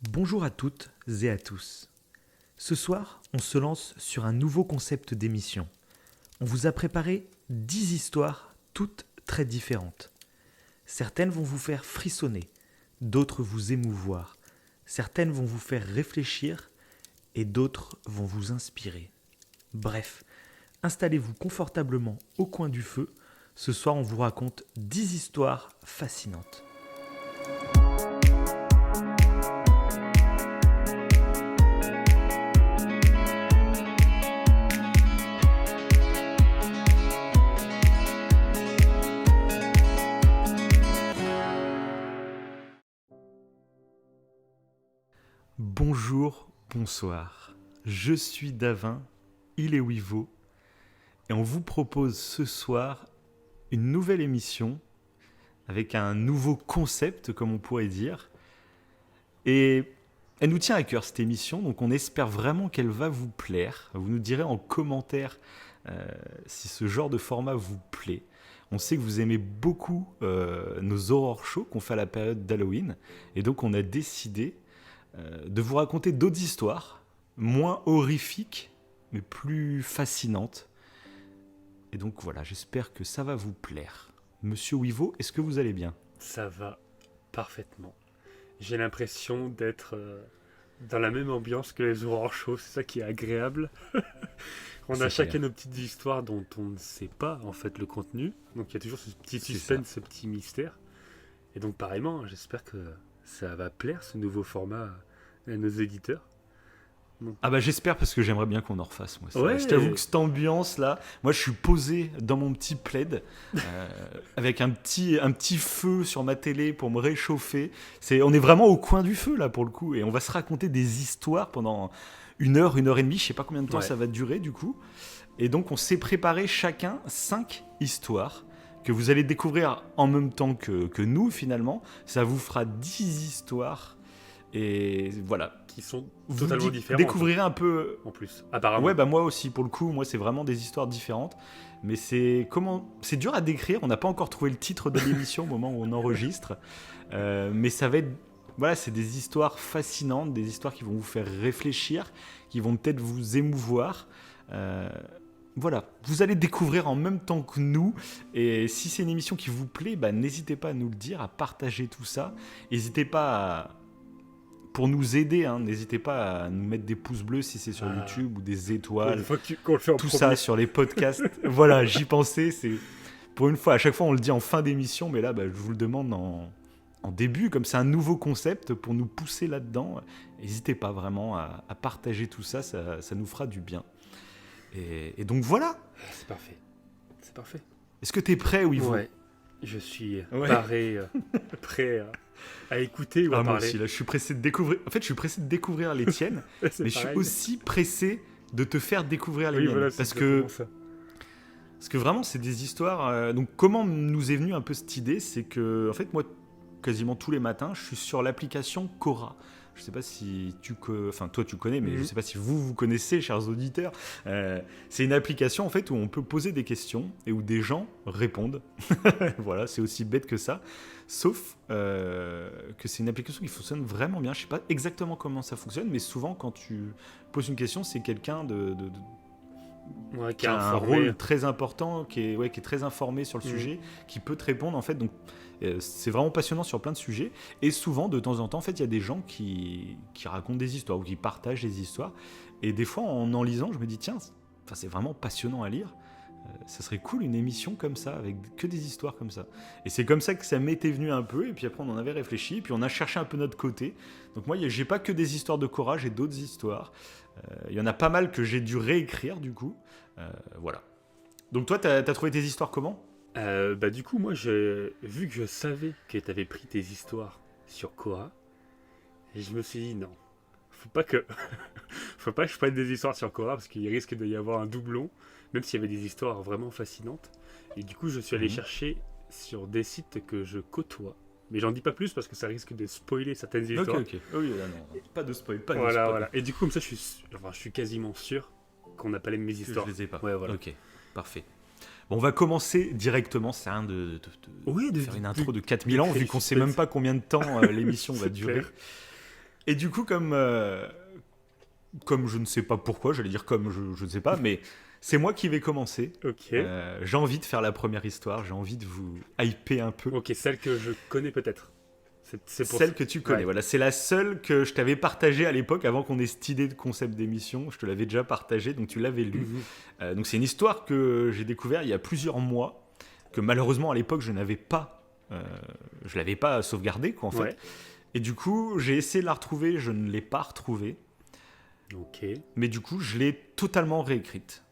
Bonjour à toutes et à tous. Ce soir, on se lance sur un nouveau concept d'émission. On vous a préparé 10 histoires, toutes très différentes. Certaines vont vous faire frissonner, d'autres vous émouvoir, certaines vont vous faire réfléchir et d'autres vont vous inspirer. Bref, installez-vous confortablement au coin du feu. Ce soir, on vous raconte 10 histoires fascinantes. Bonjour, bonsoir. Je suis Davin, il est Wivo, et on vous propose ce soir une nouvelle émission avec un nouveau concept, comme on pourrait dire. Et elle nous tient à cœur cette émission, donc on espère vraiment qu'elle va vous plaire. Vous nous direz en commentaire si ce genre de format vous plaît. On sait que vous aimez beaucoup nos horror shows qu'on fait à la période d'Halloween, et donc on a décidé de vous raconter d'autres histoires, moins horrifiques, mais plus fascinantes. Et donc voilà, j'espère que ça va vous plaire. Monsieur Wivo, est-ce que vous allez bien ? Ça va parfaitement. J'ai l'impression d'être dans la même ambiance que les horror shows, c'est ça qui est agréable. On a chacun nos petites histoires dont on ne sait pas en fait le contenu. Donc il y a toujours ce petit suspense, ce petit mystère. Et donc pareillement, j'espère que ça va plaire ce nouveau format à nos éditeurs. Ah bah j'espère, parce que j'aimerais bien qu'on en refasse. Moi. Ouais. Je t'avoue que cette ambiance là, moi je suis posé dans mon petit plaid avec un petit feu sur ma télé pour me réchauffer. On est vraiment au coin du feu là pour le coup, et on va se raconter des histoires pendant 1 heure et demie, je sais pas combien de temps ça va durer du coup. Et donc on s'est préparé chacun 5 histoires que vous allez découvrir en même temps que nous finalement. Ça vous fera 10 histoires. Et voilà. Qui sont totalement différentes. Découvrirez un peu. En plus, apparemment. Ouais, bah moi aussi, pour le coup, moi c'est vraiment des histoires différentes. Mais c'est dur à décrire. On n'a pas encore trouvé le titre de l'émission au moment où on enregistre. Mais ça va être. Voilà, c'est des histoires fascinantes, des histoires qui vont vous faire réfléchir, qui vont peut-être vous émouvoir. Voilà, vous allez découvrir en même temps que nous. Et si c'est une émission qui vous plaît, bah, n'hésitez pas à nous le dire, à partager tout ça. N'hésitez pas pour nous aider, n'hésitez pas à nous mettre des pouces bleus si c'est sur YouTube, ou des étoiles, qu'on le fait en tout premier. ça sur les podcasts. Voilà, j'y pensais. Pour une fois, à chaque fois on le dit en fin d'émission, mais là je vous le demande en début, comme c'est un nouveau concept pour nous pousser là-dedans. N'hésitez pas vraiment à partager tout ça, ça nous fera du bien. Et donc voilà. C'est parfait. Est-ce que t'es prêt, Wivo ? Ouais, je suis paré, prêt à écouter ou à parler. Moi aussi, là, je suis pressé de découvrir. En fait, je suis pressé de découvrir les tiennes, mais je suis aussi pressé de te faire découvrir les miennes. Voilà, parce que vraiment, c'est des histoires. Donc, comment nous est venue un peu cette idée ? C'est que, en fait, moi, quasiment tous les matins, je suis sur l'application Quora. Je ne sais pas si toi tu connais, mais je ne sais pas si vous connaissez, chers auditeurs. C'est une application en fait où on peut poser des questions et où des gens répondent. Voilà, c'est aussi bête que ça. Sauf que c'est une application qui fonctionne vraiment bien. Je ne sais pas exactement comment ça fonctionne, mais souvent quand tu poses une question, c'est quelqu'un qui a un rôle très important, qui est très informé sur le sujet, qui peut te répondre en fait. Donc c'est vraiment passionnant sur plein de sujets. Et souvent, de temps en temps, en fait, il y a des gens qui racontent des histoires ou qui partagent des histoires. Et des fois, en lisant, je me dis tiens, c'est vraiment passionnant à lire. Ça serait cool une émission comme ça, avec que des histoires comme ça. Et c'est comme ça que ça m'était venu un peu. Et puis après, on en avait réfléchi. Et puis on a cherché un peu notre côté. Donc moi, j'ai pas que des histoires de Quora, j'ai d'autres histoires. Il y en a pas mal que j'ai dû réécrire du coup. Voilà. Donc toi, t'as trouvé tes histoires comment ? Du coup, moi, vu que je savais que tu avais pris tes histoires sur Quora, et je me suis dit non, faut pas que je prenne des histoires sur Quora parce qu'il risque d'y avoir un doublon, même s'il y avait des histoires vraiment fascinantes. Et du coup, je suis allé chercher sur des sites que je côtoie. Mais j'en dis pas plus parce que ça risque de spoiler certaines histoires. Ok. Oui, là, non, pas de spoil, Voilà. Et du coup, comme ça, je suis quasiment sûr qu'on n'a pas les mêmes histoires. Je les ai pas. Ouais, voilà. Ok, parfait. Bon, on va commencer directement. C'est rien de faire une intro de 4000 ans, vu qu'on ne sait même pas combien de temps l'émission va durer. Et du coup, comme je ne sais pas pourquoi, j'allais dire comme je ne sais pas, mais c'est moi qui vais commencer. Ok. J'ai envie de faire la première histoire, j'ai envie de vous hyper un peu. Ok, celle que je connais peut-être. C'est pour Celle ça. que tu connais, Ouais. voilà, c'est la seule que je t'avais partagée à l'époque avant qu'on ait cette idée de concept d'émission. Je te l'avais déjà partagée, donc tu l'avais lu. Mhm. Donc c'est une histoire que j'ai découvert il y a plusieurs mois, que malheureusement à l'époque je l'avais pas sauvegardée quoi en fait. Ouais. Et du coup j'ai essayé de la retrouver, je ne l'ai pas retrouvée, Ok. mais du coup je l'ai totalement réécrite.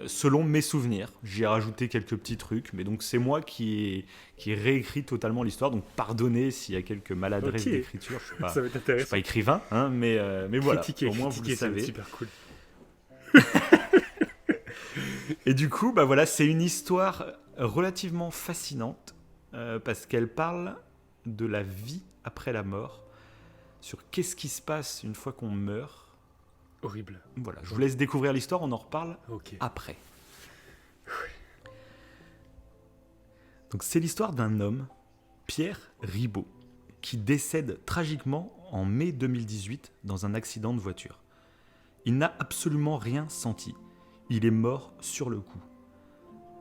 Selon mes souvenirs, j'y ai rajouté quelques petits trucs, mais donc c'est moi qui ai réécrit totalement l'histoire. Donc pardonnez s'il y a quelques maladresses Ok. d'écriture. Ça va être Je suis intéressant. pas écrivain, hein, mais voilà. Critiquer, Au moins vous le ça va être savez. super cool. Et du coup, bah voilà, c'est une histoire relativement fascinante parce qu'elle parle de la vie après la mort, sur qu'est-ce qui se passe une fois qu'on meurt. Horrible. Voilà, je vous laisse découvrir l'histoire, on en reparle Ok. après. Donc c'est l'histoire d'un homme, Pierre Ribaud, qui décède tragiquement en mai 2018 dans un accident de voiture. Il n'a absolument rien senti. Il est mort sur le coup.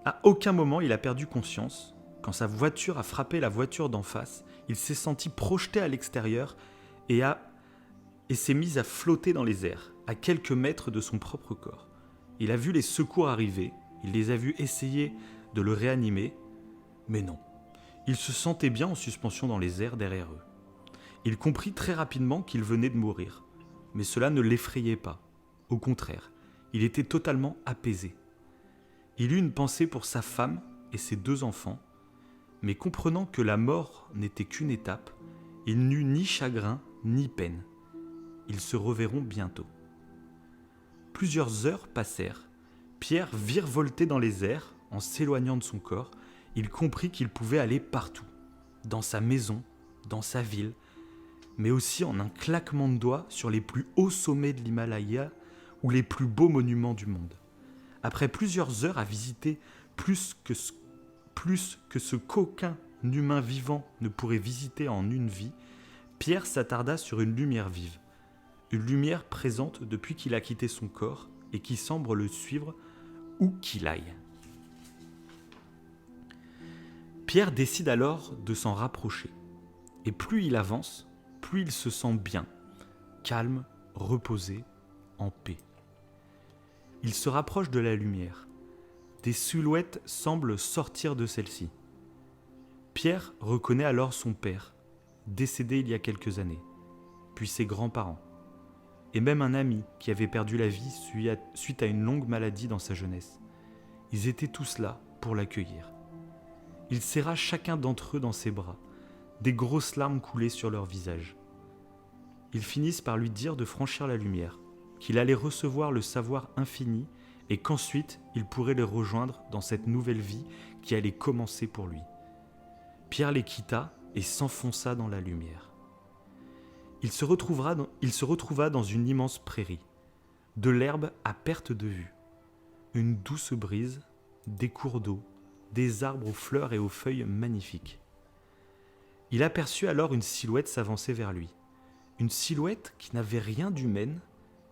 À aucun moment il a perdu conscience. Quand sa voiture a frappé la voiture d'en face, il s'est senti projeté à l'extérieur et s'est mis à flotter dans les airs, à quelques mètres de son propre corps. Il a vu les secours arriver, il les a vus essayer de le réanimer, mais non. Il se sentait bien en suspension dans les airs derrière eux. Il comprit très rapidement qu'il venait de mourir, mais cela ne l'effrayait pas. Au contraire, il était totalement apaisé. Il eut une pensée pour sa femme et ses 2 enfants, mais comprenant que la mort n'était qu'une étape, il n'eut ni chagrin ni peine. Ils se reverront bientôt. Plusieurs heures passèrent. Pierre virevoltait dans les airs en s'éloignant de son corps. Il comprit qu'il pouvait aller partout, dans sa maison, dans sa ville, mais aussi en un claquement de doigts sur les plus hauts sommets de l'Himalaya ou les plus beaux monuments du monde. Après plusieurs heures à visiter plus que ce qu'aucun humain vivant ne pourrait visiter en une vie, Pierre s'attarda sur une lumière vive. Une lumière présente depuis qu'il a quitté son corps et qui semble le suivre où qu'il aille. Pierre décide alors de s'en rapprocher. Et plus il avance, plus il se sent bien, calme, reposé, en paix. Il se rapproche de la lumière. Des silhouettes semblent sortir de celle-ci. Pierre reconnaît alors son père, décédé il y a quelques années, puis ses grands-parents, et même un ami qui avait perdu la vie suite à une longue maladie dans sa jeunesse. Ils étaient tous là pour l'accueillir. Il serra chacun d'entre eux dans ses bras. Des grosses larmes coulaient sur leur visage. Ils finissent par lui dire de franchir la lumière, qu'il allait recevoir le savoir infini et qu'ensuite il pourrait les rejoindre dans cette nouvelle vie qui allait commencer pour lui. Pierre les quitta et s'enfonça dans la lumière. Il se retrouva dans une immense prairie, de l'herbe à perte de vue, une douce brise, des cours d'eau, des arbres aux fleurs et aux feuilles magnifiques. Il aperçut alors une silhouette s'avancer vers lui, une silhouette qui n'avait rien d'humaine,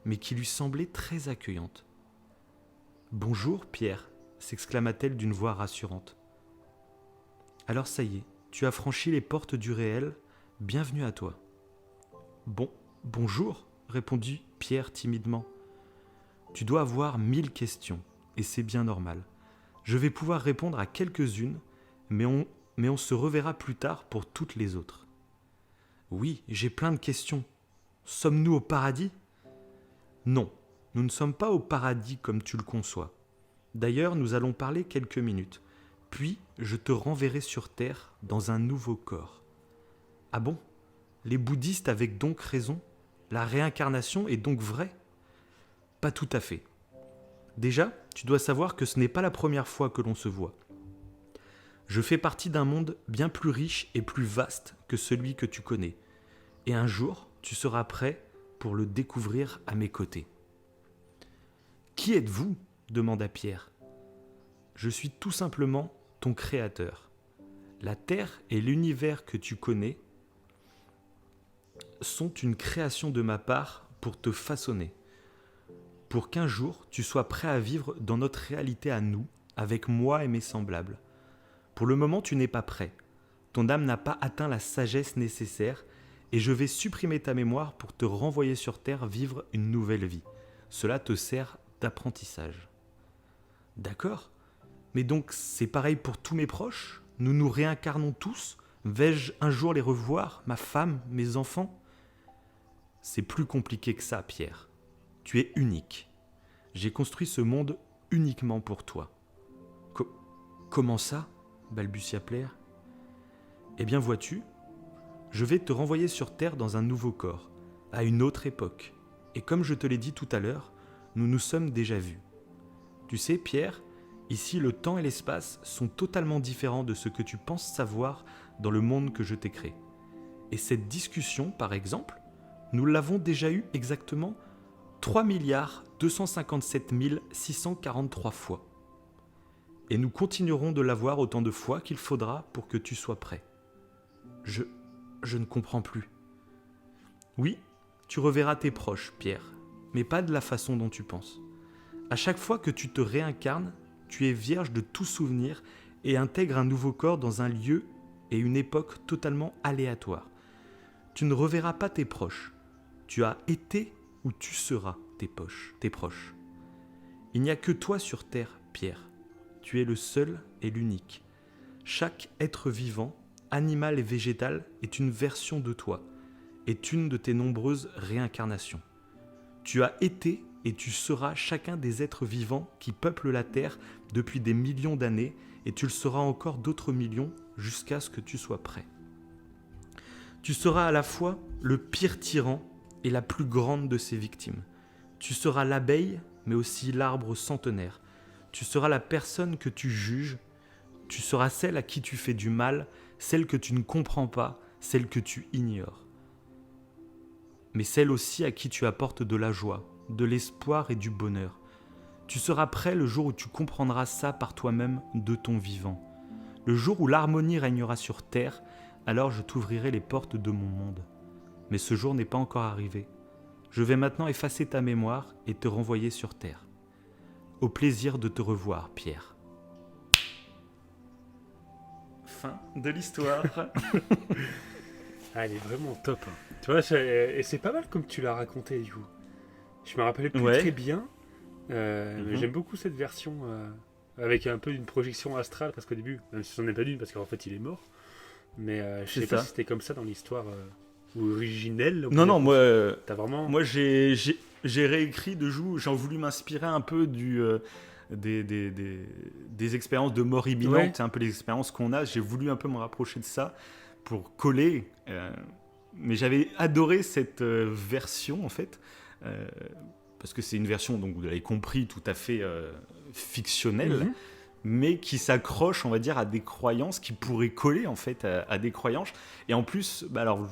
mais qui lui semblait très accueillante. « Bonjour, Pierre !» s'exclama-t-elle d'une voix rassurante. « Alors ça y est, tu as franchi les portes du réel, bienvenue à toi. »« Bonjour !» répondit Pierre timidement. « Tu dois avoir 1000 questions, et c'est bien normal. Je vais pouvoir répondre à quelques-unes, mais on se reverra plus tard pour toutes les autres. »« Oui, j'ai plein de questions. Sommes-nous au paradis ? » ?»« Non, nous ne sommes pas au paradis comme tu le conçois. D'ailleurs, nous allons parler quelques minutes. Puis, je te renverrai sur terre dans un nouveau corps. »« Ah bon ? Les bouddhistes avaient donc raison ? La réincarnation est donc vraie ? » ?»« Pas tout à fait. Déjà, tu dois savoir que ce n'est pas la première fois que l'on se voit. Je fais partie d'un monde bien plus riche et plus vaste que celui que tu connais. Et un jour, tu seras prêt pour le découvrir à mes côtés. « Qui êtes-vous ? » demanda Pierre. « Je suis tout simplement ton créateur. La Terre et l'univers que tu connais sont une création de ma part pour te façonner. Pour qu'un jour, tu sois prêt à vivre dans notre réalité à nous, avec moi et mes semblables. Pour le moment, tu n'es pas prêt. Ton âme n'a pas atteint la sagesse nécessaire et je vais supprimer ta mémoire pour te renvoyer sur Terre vivre une nouvelle vie. Cela te sert d'apprentissage. D'accord ? Mais donc c'est pareil pour tous mes proches ? Nous nous réincarnons tous ? Vais-je un jour les revoir, ma femme, mes enfants ? C'est plus compliqué que ça, Pierre. Tu es unique. J'ai construit ce monde uniquement pour toi. Comment ça ? Balbutia Pierre. Eh bien vois-tu, je vais te renvoyer sur Terre dans un nouveau corps, à une autre époque. Et comme je te l'ai dit tout à l'heure, nous nous sommes déjà vus. Tu sais, Pierre, ici le temps et l'espace sont totalement différents de ce que tu penses savoir dans le monde que je t'ai créé. Et cette discussion, par exemple, nous l'avons déjà eue exactement 3 257 643 fois. Et nous continuerons de l'avoir autant de fois qu'il faudra pour que tu sois prêt. Je ne comprends plus. Oui, tu reverras tes proches, Pierre, mais pas de la façon dont tu penses. À chaque fois que tu te réincarnes, tu es vierge de tout souvenir et intègres un nouveau corps dans un lieu et une époque totalement aléatoires. Tu ne reverras pas tes proches. Tu as été ou tu seras tes proches. Il n'y a que toi sur Terre, Pierre. Tu es le seul et l'unique. Chaque être vivant, animal et végétal, est une version de toi, est une de tes nombreuses réincarnations. Tu as été et tu seras chacun des êtres vivants qui peuplent la Terre depuis des millions d'années et tu le seras encore d'autres millions jusqu'à ce que tu sois prêt. Tu seras à la fois le pire tyran et la plus grande de ses victimes. Tu seras l'abeille, mais aussi l'arbre centenaire. Tu seras la personne que tu juges. Tu seras celle à qui tu fais du mal, celle que tu ne comprends pas, celle que tu ignores. Mais celle aussi à qui tu apportes de la joie, de l'espoir et du bonheur. Tu seras prêt le jour où tu comprendras ça par toi-même de ton vivant. Le jour où l'harmonie régnera sur Terre, alors je t'ouvrirai les portes de mon monde. Mais ce jour n'est pas encore arrivé. Je vais maintenant effacer ta mémoire et te renvoyer sur Terre. Au plaisir de te revoir, Pierre. Fin de l'histoire. Ah, elle est vraiment top. Hein. Tu vois, et c'est pas mal comme tu l'as raconté, du coup. Je me rappelais plus très bien, mais j'aime beaucoup cette version avec un peu une projection astrale, parce qu'au début, même si c'en est pas d'une, parce qu'en fait il est mort, mais je sais pas si c'était comme ça dans l'histoire originelle. Non, moi, t'as vraiment... moi j'ai réécrit de joue, j'ai voulu m'inspirer un peu des expériences de mort imminente, ouais. C'est un peu les expériences qu'on a, j'ai voulu un peu me rapprocher de ça pour coller, mais j'avais adoré cette version en fait, parce que c'est une version, donc vous l'avez compris, tout à fait fictionnelle, mais qui s'accroche, on va dire, à des croyances qui pourraient coller en fait à des croyances. Et en plus, alors,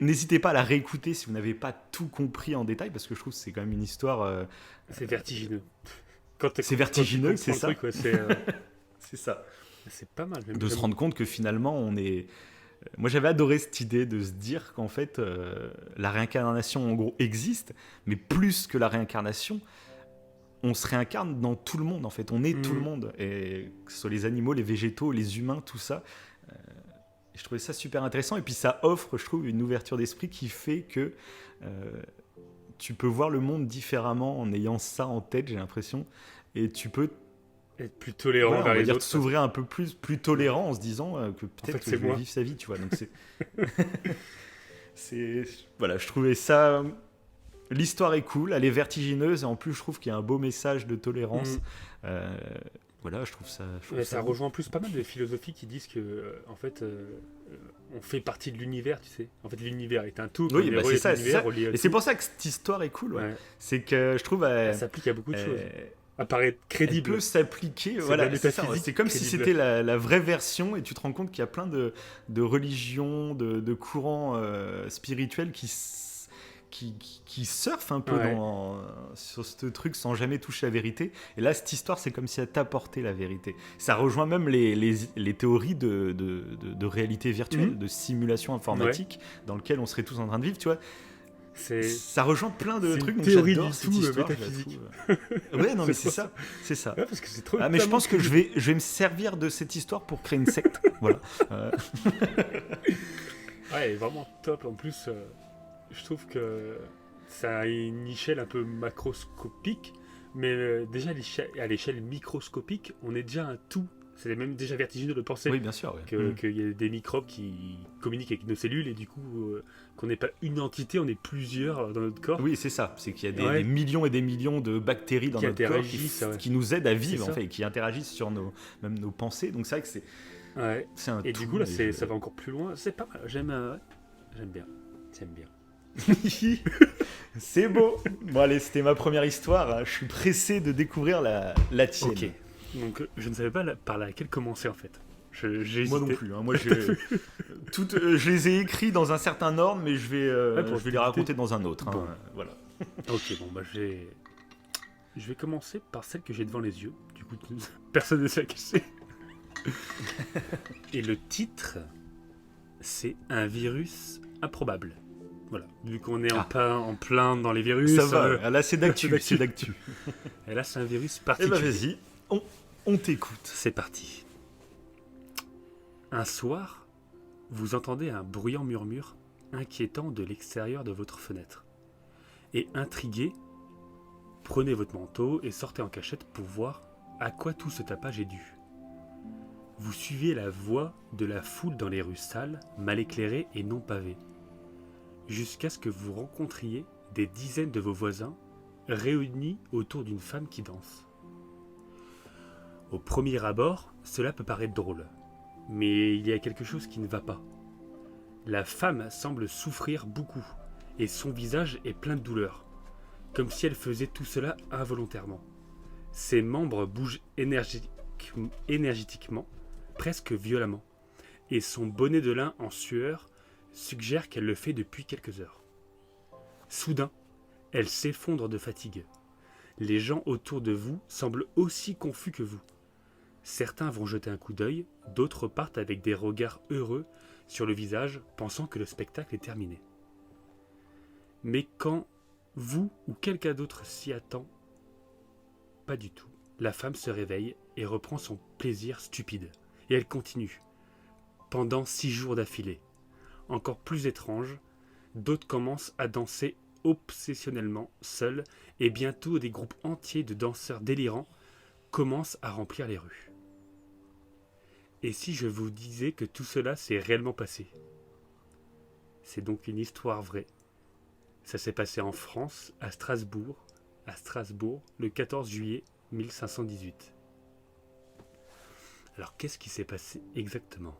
n'hésitez pas à la réécouter si vous n'avez pas tout compris en détail, parce que je trouve que c'est quand même une histoire. C'est vertigineux. C'est vertigineux, c'est ça. Truc, ouais, c'est ça. C'est pas mal. Même de se rendre compte que finalement, on est. Moi, j'avais adoré cette idée de se dire qu'en fait, la réincarnation, en gros, existe, mais plus que la réincarnation, on se réincarne dans tout le monde, en fait. On est tout le monde, et que ce soit les animaux, les végétaux, les humains, tout ça. Je trouvais ça super intéressant, et puis ça offre, je trouve, une ouverture d'esprit qui fait que tu peux voir le monde différemment en ayant ça en tête, j'ai l'impression, et tu peux être plus tolérant vers les autres, s'ouvrir un peu plus tolérant en se disant que peut-être que je vais vivre sa vie, tu vois. Donc voilà, je trouvais ça. L'histoire est cool, elle est vertigineuse et en plus je trouve qu'il y a un beau message de tolérance. Voilà, je trouve ça. Ça rejoint en plus pas mal de philosophies qui disent que en fait on fait partie de l'univers, tu sais. En fait, l'univers est un tout. Oui, c'est ça. Et c'est pour ça que cette histoire est cool. Ouais. C'est que je trouve. Ça s'applique à beaucoup de choses. Apparaît crédible. Elle peut s'appliquer. Voilà, c'est ça. C'est comme si c'était la vraie version et tu te rends compte qu'il y a plein de religions, de courants spirituels qui surfe un peu sur ce truc sans jamais toucher la vérité. Et là, cette histoire, c'est comme si elle t'apportait la vérité. Ça rejoint même les théories de réalité virtuelle, de simulation informatique, dans lequel on serait tous en train de vivre, tu vois. Ça rejoint plein de trucs. C'est une théorie j'adore du cette tout histoire, métaphysique. Ouais, non, mais c'est ça. Ouais, parce que c'est trop. Mais je pense que je vais me servir de cette histoire pour créer une secte. Voilà. Ouais, vraiment top. En plus, je trouve que ça a une échelle un peu macroscopique, mais déjà à l'échelle microscopique, on est déjà un tout. C'est même déjà vertigineux de penser oui, bien sûr, qu'il y a des microbes qui communiquent avec nos cellules et du coup qu'on n'est pas une entité, on est plusieurs dans notre corps. Oui, c'est ça. C'est qu'il y a des millions et des millions de bactéries dans notre corps qui nous aident à vivre en fait, et qui interagissent sur même nos pensées. Donc c'est vrai que c'est un et tout. Du coup là, ça va encore plus loin. C'est pas mal. J'aime bien. C'est beau. Bon allez, c'était ma première histoire. Je suis pressé de découvrir la tienne. Ok. Donc je ne savais pas par laquelle commencer en fait. Moi non plus. Moi je les ai écrits dans un certain ordre, mais je vais les raconter dans un autre. Bon. Voilà. Ok, bon bah je vais commencer par celle que j'ai devant les yeux. Du coup, personne ne sait laquelle c'est. Et le titre, c'est un virus improbable. Voilà. Vu qu'on est en plein dans les virus. Ça va. Là, c'est d'actu. Et là, c'est un virus particulier. Eh ben, vas-y. On t'écoute. C'est parti. Un soir, vous entendez un bruyant murmure inquiétant de l'extérieur de votre fenêtre. Et intrigué, prenez votre manteau et sortez en cachette pour voir à quoi tout ce tapage est dû. Vous suivez la voie de la foule dans les rues sales, mal éclairées et non pavées, jusqu'à ce que vous rencontriez des dizaines de vos voisins réunis autour d'une femme qui danse. Au premier abord, cela peut paraître drôle, mais il y a quelque chose qui ne va pas. La femme semble souffrir beaucoup, et son visage est plein de douleur, comme si elle faisait tout cela involontairement. Ses membres bougent énergétiquement, presque violemment, et son bonnet de lin en sueur suggère qu'elle le fait depuis quelques heures. Soudain, elle s'effondre de fatigue. Les gens autour de vous semblent aussi confus que vous. Certains vont jeter un coup d'œil, d'autres partent avec des regards heureux sur le visage, pensant que le spectacle est terminé. Mais quand vous ou quelqu'un d'autre s'y attend, pas du tout. La femme se réveille et reprend son plaisir stupide. Et elle continue. Pendant 6 jours d'affilée. Encore plus étrange, d'autres commencent à danser obsessionnellement seuls et bientôt des groupes entiers de danseurs délirants commencent à remplir les rues. Et si je vous disais que tout cela s'est réellement passé? C'est donc une histoire vraie. Ça s'est passé en France, à Strasbourg, le 14 juillet 1518. Alors qu'est-ce qui s'est passé exactement?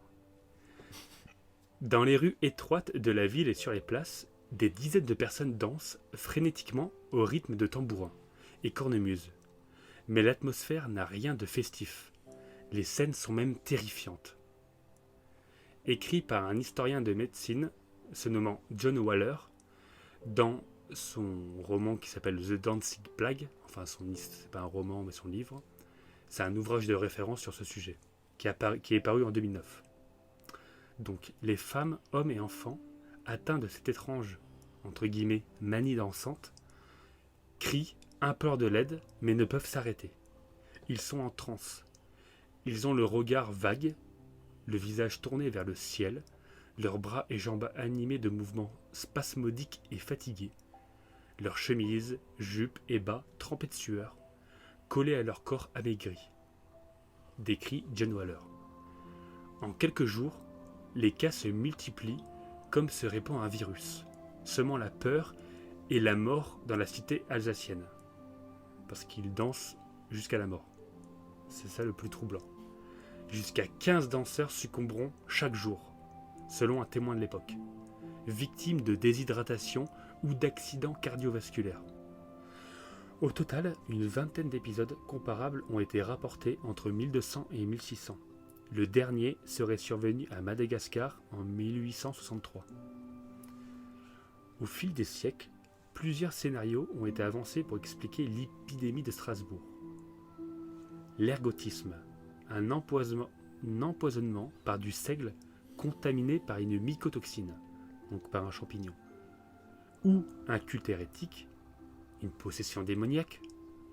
Dans les rues étroites de la ville et sur les places, des dizaines de personnes dansent frénétiquement au rythme de tambourins et cornemuses. Mais l'atmosphère n'a rien de festif. Les scènes sont même terrifiantes. Écrit par un historien de médecine se nommant John Waller, dans son roman qui s'appelle The Dancing Plague, c'est pas un roman mais son livre, c'est un ouvrage de référence sur ce sujet, qui est paru en 2009. Donc, les femmes, hommes et enfants, atteints de cette étrange, entre guillemets, manie dansante, crient, implorent de l'aide, mais ne peuvent s'arrêter. Ils sont en transe. Ils ont le regard vague, le visage tourné vers le ciel, leurs bras et jambes animés de mouvements spasmodiques et fatigués, leurs chemises, jupes et bas trempés de sueur, collés à leur corps amaigri. Décrit John Waller. En quelques jours, les cas se multiplient comme se répand un virus, semant la peur et la mort dans la cité alsacienne. Parce qu'ils dansent jusqu'à la mort. C'est ça le plus troublant. Jusqu'à 15 danseurs succomberont chaque jour, selon un témoin de l'époque, victimes de déshydratation ou d'accidents cardiovasculaires. Au total, une vingtaine d'épisodes comparables ont été rapportés entre 1200 et 1600. Le dernier serait survenu à Madagascar en 1863. Au fil des siècles, plusieurs scénarios ont été avancés pour expliquer l'épidémie de Strasbourg. L'ergotisme, un empoisonnement par du seigle contaminé par une mycotoxine, donc par un champignon. Ou un culte hérétique, une possession démoniaque,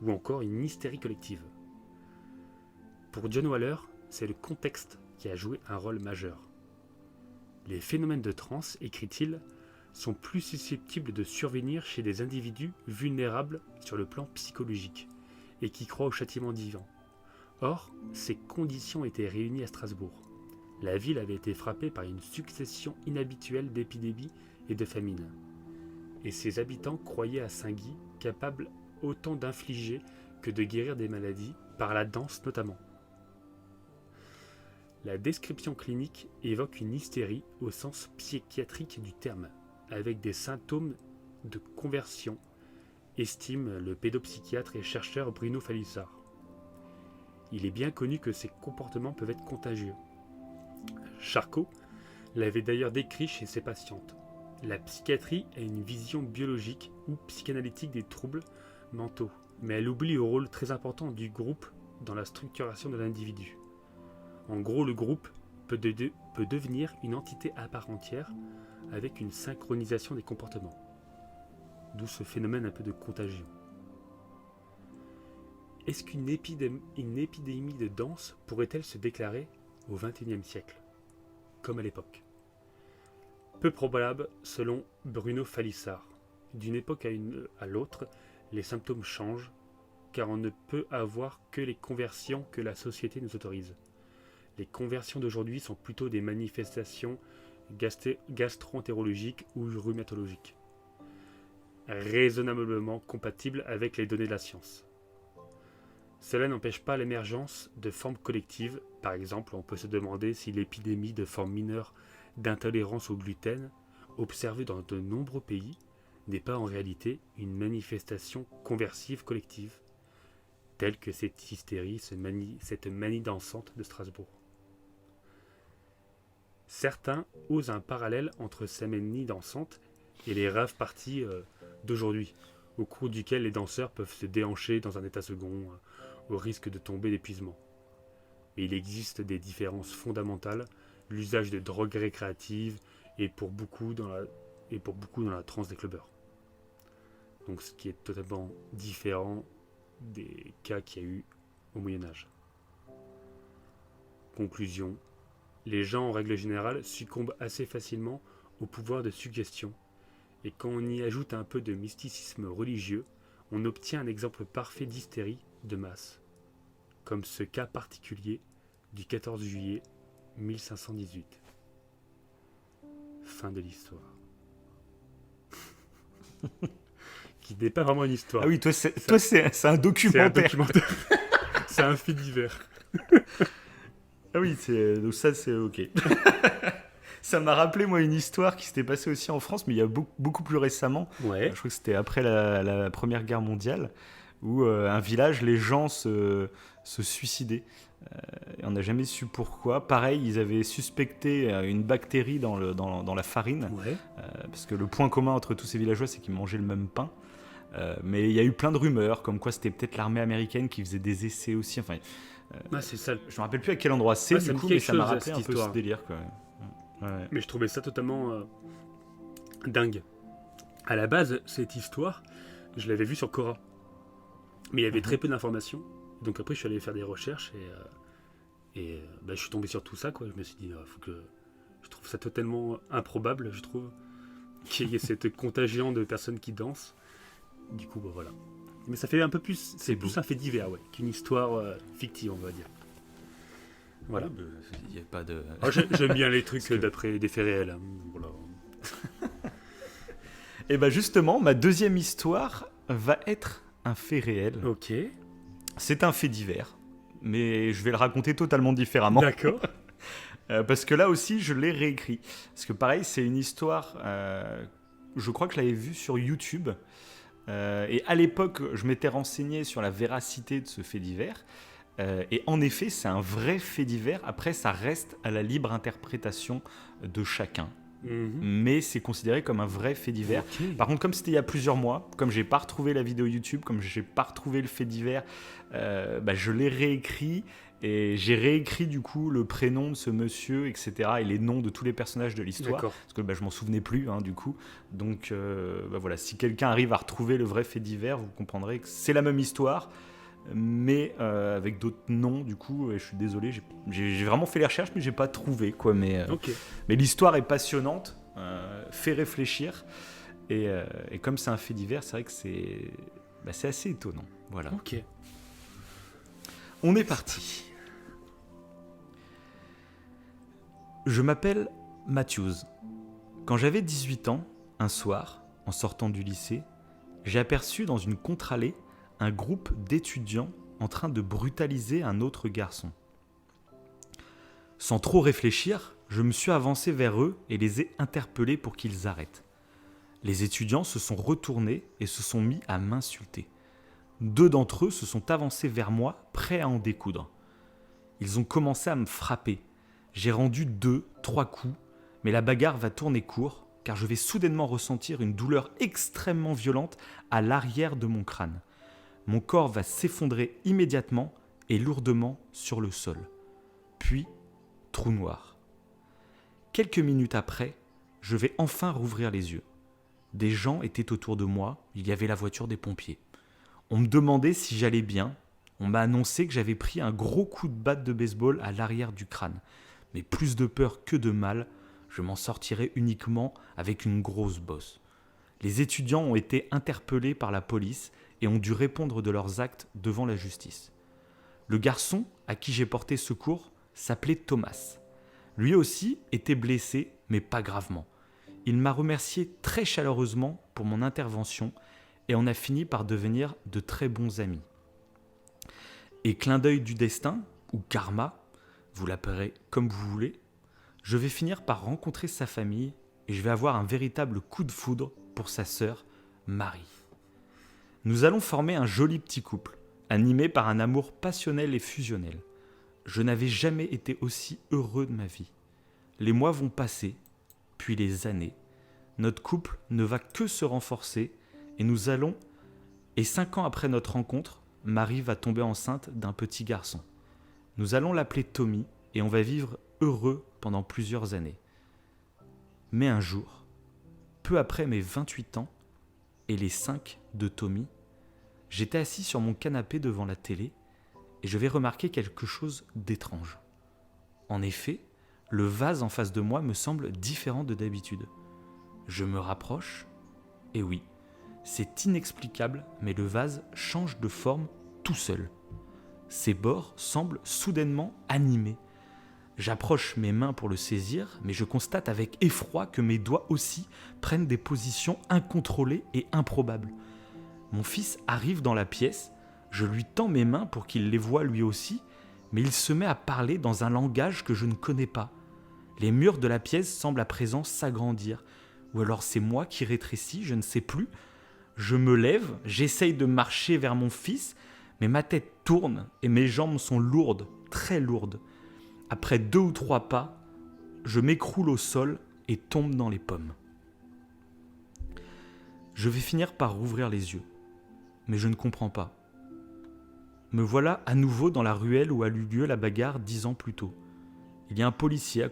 ou encore une hystérie collective. Pour John Waller, c'est le contexte qui a joué un rôle majeur. Les phénomènes de transe, écrit-il, sont plus susceptibles de survenir chez des individus vulnérables sur le plan psychologique et qui croient au châtiment divin. Or, ces conditions étaient réunies à Strasbourg. La ville avait été frappée par une succession inhabituelle d'épidémies et de famines. Et ses habitants croyaient à Saint-Guy capable autant d'infliger que de guérir des maladies, par la danse notamment. La description clinique évoque une hystérie au sens psychiatrique du terme, avec des symptômes de conversion, estime le pédopsychiatre et chercheur Bruno Falissard. Il est bien connu que ces comportements peuvent être contagieux. Charcot l'avait d'ailleurs décrit chez ses patientes. La psychiatrie a une vision biologique ou psychanalytique des troubles mentaux, mais elle oublie le rôle très important du groupe dans la structuration de l'individu. En gros, le groupe peut devenir une entité à part entière avec une synchronisation des comportements. D'où ce phénomène un peu de contagion. Est-ce qu'une épidémie de danse pourrait-elle se déclarer au XXIe siècle, comme à l'époque ? Peu probable selon Bruno Falissard. D'une époque à l'autre, les symptômes changent, car on ne peut avoir que les conversions que la société nous autorise. Les conversions d'aujourd'hui sont plutôt des manifestations gastro-entérologiques ou rhumatologiques, raisonnablement compatibles avec les données de la science. Cela n'empêche pas l'émergence de formes collectives. Par exemple, on peut se demander si l'épidémie de formes mineures d'intolérance au gluten, observée dans de nombreux pays, n'est pas en réalité une manifestation conversive collective, telle que cette hystérie, cette manie dansante de Strasbourg. Certains osent un parallèle entre ces manies dansantes et les rave parties d'aujourd'hui, au cours duquel les danseurs peuvent se déhancher dans un état second, au risque de tomber d'épuisement. Mais il existe des différences fondamentales, l'usage de drogues récréatives et pour beaucoup dans la transe des clubbers. Donc ce qui est totalement différent des cas qu'il y a eu au Moyen-Âge. Conclusion. Les gens, en règle générale, succombent assez facilement au pouvoir de suggestion, et quand on y ajoute un peu de mysticisme religieux, on obtient un exemple parfait d'hystérie de masse, comme ce cas particulier du 14 juillet 1518. Fin de l'histoire. Qui n'est pas vraiment une histoire. Ah oui, toi, c'est un documentaire. C'est un documentaire. C'est un fait divers. Ah oui, donc ça, c'est ok. Ça m'a rappelé, moi, une histoire qui s'était passée aussi en France, mais il y a beaucoup plus récemment. Ouais. Je crois que c'était après la Première Guerre mondiale, où un village, les gens se suicidaient. Et on n'a jamais su pourquoi. Pareil, ils avaient suspecté une bactérie dans la farine, Ouais. parce que le point commun entre tous ces villageois, c'est qu'ils mangeaient le même pain. Mais il y a eu plein de rumeurs, comme quoi c'était peut-être l'armée américaine qui faisait des essais aussi. Enfin, C'est ça. je me rappelle plus à quel endroit c'est, ça du me coup, dit mais quelque ça m'a chose, rappelé cette un peu histoire. ce délire, quoi. Ouais. Mais je trouvais ça totalement dingue. À la base, cette histoire, je l'avais vue sur Quora. Mais il y avait très peu d'informations. Donc après, je suis allé faire des recherches et je suis tombé sur tout ça, quoi. Je me suis dit, faut que... Je trouve ça totalement improbable, je trouve, qu'il y ait cette contagion de personnes qui dansent. Du coup, voilà. Mais ça fait un peu plus... C'est plus un fait divers, ouais, qu'une histoire fictive, on va dire. Voilà. Il n'y a pas de... J'aime bien les trucs d'après des faits réels. Hein. Voilà. Et bah justement, ma deuxième histoire va être un fait réel. Ok. C'est un fait divers, mais je vais le raconter totalement différemment. D'accord. Parce que là aussi, je l'ai réécrit. Parce que pareil, c'est une histoire... je crois que je l'avais vue sur YouTube. Et à l'époque, je m'étais renseigné sur la véracité de ce fait divers. Et en effet, c'est un vrai fait divers. Après, ça reste à la libre interprétation de chacun. mais c'est considéré comme un vrai fait divers. Ok. Par contre, comme c'était il y a plusieurs mois, comme j'ai pas retrouvé la vidéo YouTube, comme j'ai pas retrouvé le fait divers, je l'ai réécrit et j'ai réécrit du coup le prénom de ce monsieur, etc. et les noms de tous les personnages de l'histoire, D'accord. parce que je m'en souvenais plus du coup. Donc voilà, si quelqu'un arrive à retrouver le vrai fait divers, vous comprendrez que c'est la même histoire, mais avec d'autres noms du coup. Et je suis désolé, j'ai vraiment fait les recherches, mais j'ai pas trouvé quoi. Ok. Mais l'histoire est passionnante, fait réfléchir, et comme c'est un fait divers, c'est vrai que c'est assez étonnant. Voilà. Ok. On est parti. Je m'appelle Matthews. Quand j'avais 18 ans, un soir, en sortant du lycée, j'ai aperçu dans une contre-allée un groupe d'étudiants en train de brutaliser un autre garçon. Sans trop réfléchir, je me suis avancé vers eux et les ai interpellés pour qu'ils arrêtent. Les étudiants se sont retournés et se sont mis à m'insulter. 2 d'entre eux se sont avancés vers moi, prêts à en découdre. Ils ont commencé à me frapper. J'ai rendu 2, 3 coups, mais la bagarre va tourner court, car je vais soudainement ressentir une douleur extrêmement violente à l'arrière de mon crâne. Mon corps va s'effondrer immédiatement et lourdement sur le sol. Puis, trou noir. Quelques minutes après, je vais enfin rouvrir les yeux. Des gens étaient autour de moi, il y avait la voiture des pompiers. On me demandait si j'allais bien. On m'a annoncé que j'avais pris un gros coup de batte de baseball à l'arrière du crâne. Mais plus de peur que de mal, je m'en sortirai uniquement avec une grosse bosse. Les étudiants ont été interpellés par la police et ont dû répondre de leurs actes devant la justice. Le garçon à qui j'ai porté secours s'appelait Thomas. Lui aussi était blessé, mais pas gravement. Il m'a remercié très chaleureusement pour mon intervention et on a fini par devenir de très bons amis. Et clin d'œil du destin, ou karma, vous l'appellerez comme vous voulez, je vais finir par rencontrer sa famille et je vais avoir un véritable coup de foudre pour sa sœur, Marie. Nous allons former un joli petit couple, animé par un amour passionnel et fusionnel. Je n'avais jamais été aussi heureux de ma vie. Les mois vont passer, puis les années. Notre couple ne va que se renforcer et 5 ans après notre rencontre, Marie va tomber enceinte d'un petit garçon. Nous allons l'appeler Tommy et on va vivre heureux pendant plusieurs années. Mais un jour, peu après mes 28 ans et les 5 de Tommy, j'étais assis sur mon canapé devant la télé et je vais remarquer quelque chose d'étrange. En effet, le vase en face de moi me semble différent de d'habitude. Je me rapproche et oui, c'est inexplicable, mais le vase change de forme tout seul. Ses bords semblent soudainement animés. J'approche mes mains pour le saisir, mais je constate avec effroi que mes doigts aussi prennent des positions incontrôlées et improbables. Mon fils arrive dans la pièce, je lui tends mes mains pour qu'il les voie lui aussi, mais il se met à parler dans un langage que je ne connais pas. Les murs de la pièce semblent à présent s'agrandir, ou alors c'est moi qui rétrécis, je ne sais plus. Je me lève, j'essaye de marcher vers mon fils, mais ma tête tourne et mes jambes sont lourdes, très lourdes. Après 2 ou 3 pas, je m'écroule au sol et tombe dans les pommes. Je vais finir par rouvrir les yeux, mais je ne comprends pas. Me voilà à nouveau dans la ruelle où a eu lieu la bagarre 10 ans plus tôt. Il y a un policier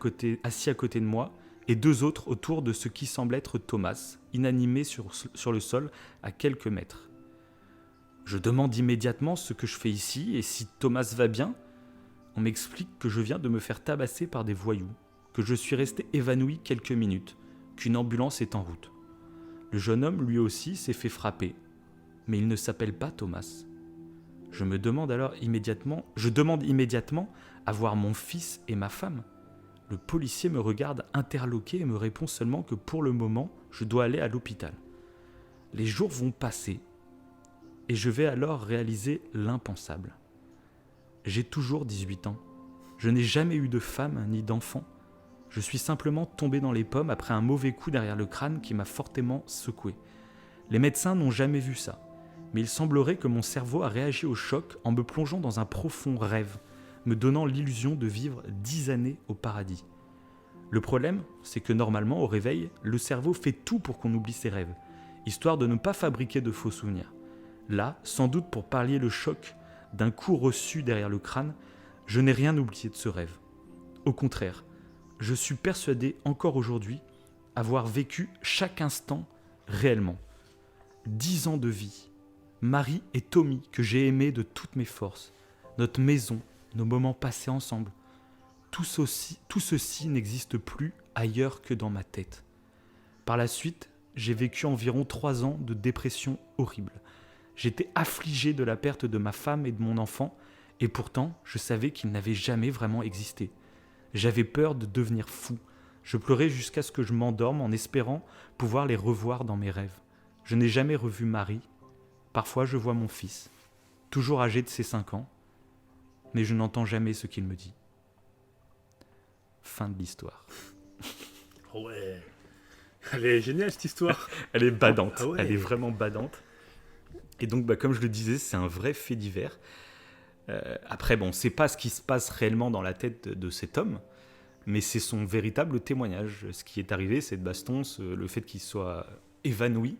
assis à côté de moi et 2 autres autour de ce qui semble être Thomas, inanimé sur le sol à quelques mètres. Je demande immédiatement ce que je fais ici et si Thomas va bien. On m'explique que je viens de me faire tabasser par des voyous, que je suis resté évanoui quelques minutes, qu'une ambulance est en route. Le jeune homme, lui aussi, s'est fait frapper, mais il ne s'appelle pas Thomas. Je demande immédiatement à voir mon fils et ma femme. Le policier me regarde interloqué et me répond seulement que pour le moment, je dois aller à l'hôpital. Les jours vont passer et je vais alors réaliser l'impensable. J'ai toujours 18 ans. Je n'ai jamais eu de femme ni d'enfant. Je suis simplement tombé dans les pommes après un mauvais coup derrière le crâne qui m'a fortement secoué. Les médecins n'ont jamais vu ça, mais il semblerait que mon cerveau a réagi au choc en me plongeant dans un profond rêve, me donnant l'illusion de vivre 10 années au paradis. Le problème, c'est que normalement, au réveil, le cerveau fait tout pour qu'on oublie ses rêves, histoire de ne pas fabriquer de faux souvenirs. Là, sans doute pour pallier le choc d'un coup reçu derrière le crâne, je n'ai rien oublié de ce rêve. Au contraire, je suis persuadé encore aujourd'hui avoir vécu chaque instant réellement. 10 ans de vie, Marie et Tommy que j'ai aimés de toutes mes forces, notre maison, nos moments passés ensemble. Tout ceci n'existe plus ailleurs que dans ma tête. Par la suite, j'ai vécu environ 3 ans de dépression horrible. J'étais affligé de la perte de ma femme et de mon enfant, et pourtant, je savais qu'ils n'avaient jamais vraiment existé. J'avais peur de devenir fou. Je pleurais jusqu'à ce que je m'endorme en espérant pouvoir les revoir dans mes rêves. Je n'ai jamais revu Marie. Parfois, je vois mon fils, toujours âgé de ses 5 ans, mais je n'entends jamais ce qu'il me dit. Fin de l'histoire. Ouais. Elle est géniale cette histoire. Elle est badante, Ah ouais. Elle est vraiment badante. Et donc, comme je le disais, c'est un vrai fait divers. Après, bon, c'est pas ce qui se passe réellement dans la tête de cet homme, mais c'est son véritable témoignage. Ce qui est arrivé, cette baston, le fait qu'il soit évanoui,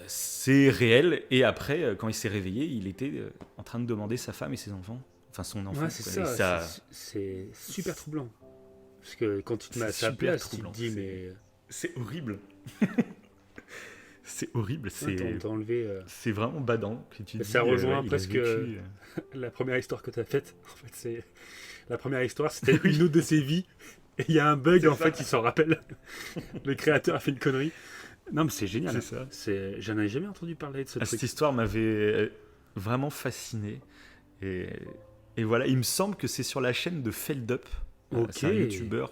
c'est réel. Et après, quand il s'est réveillé, il était en train de demander sa femme et ses enfants. Enfin, son enfant. Ouais, c'est quoi. ça. C'est super troublant. Parce que quand tu te mets à sa place, tu te dis, mais. C'est horrible. C'est horrible. T'as enlevé. C'est vraiment badant. Ça rejoint presque la première histoire que tu as faite. En fait, la première histoire, c'était une autre de ses vies. Et il y a un bug, en fait, il s'en rappelle. Le créateur a fait une connerie. Non, mais c'est génial. C'est ça. J'en avais jamais entendu parler de ce truc. Cette histoire m'avait vraiment fasciné. Et voilà, il me semble que c'est sur la chaîne de Feldup. C'est un youtubeur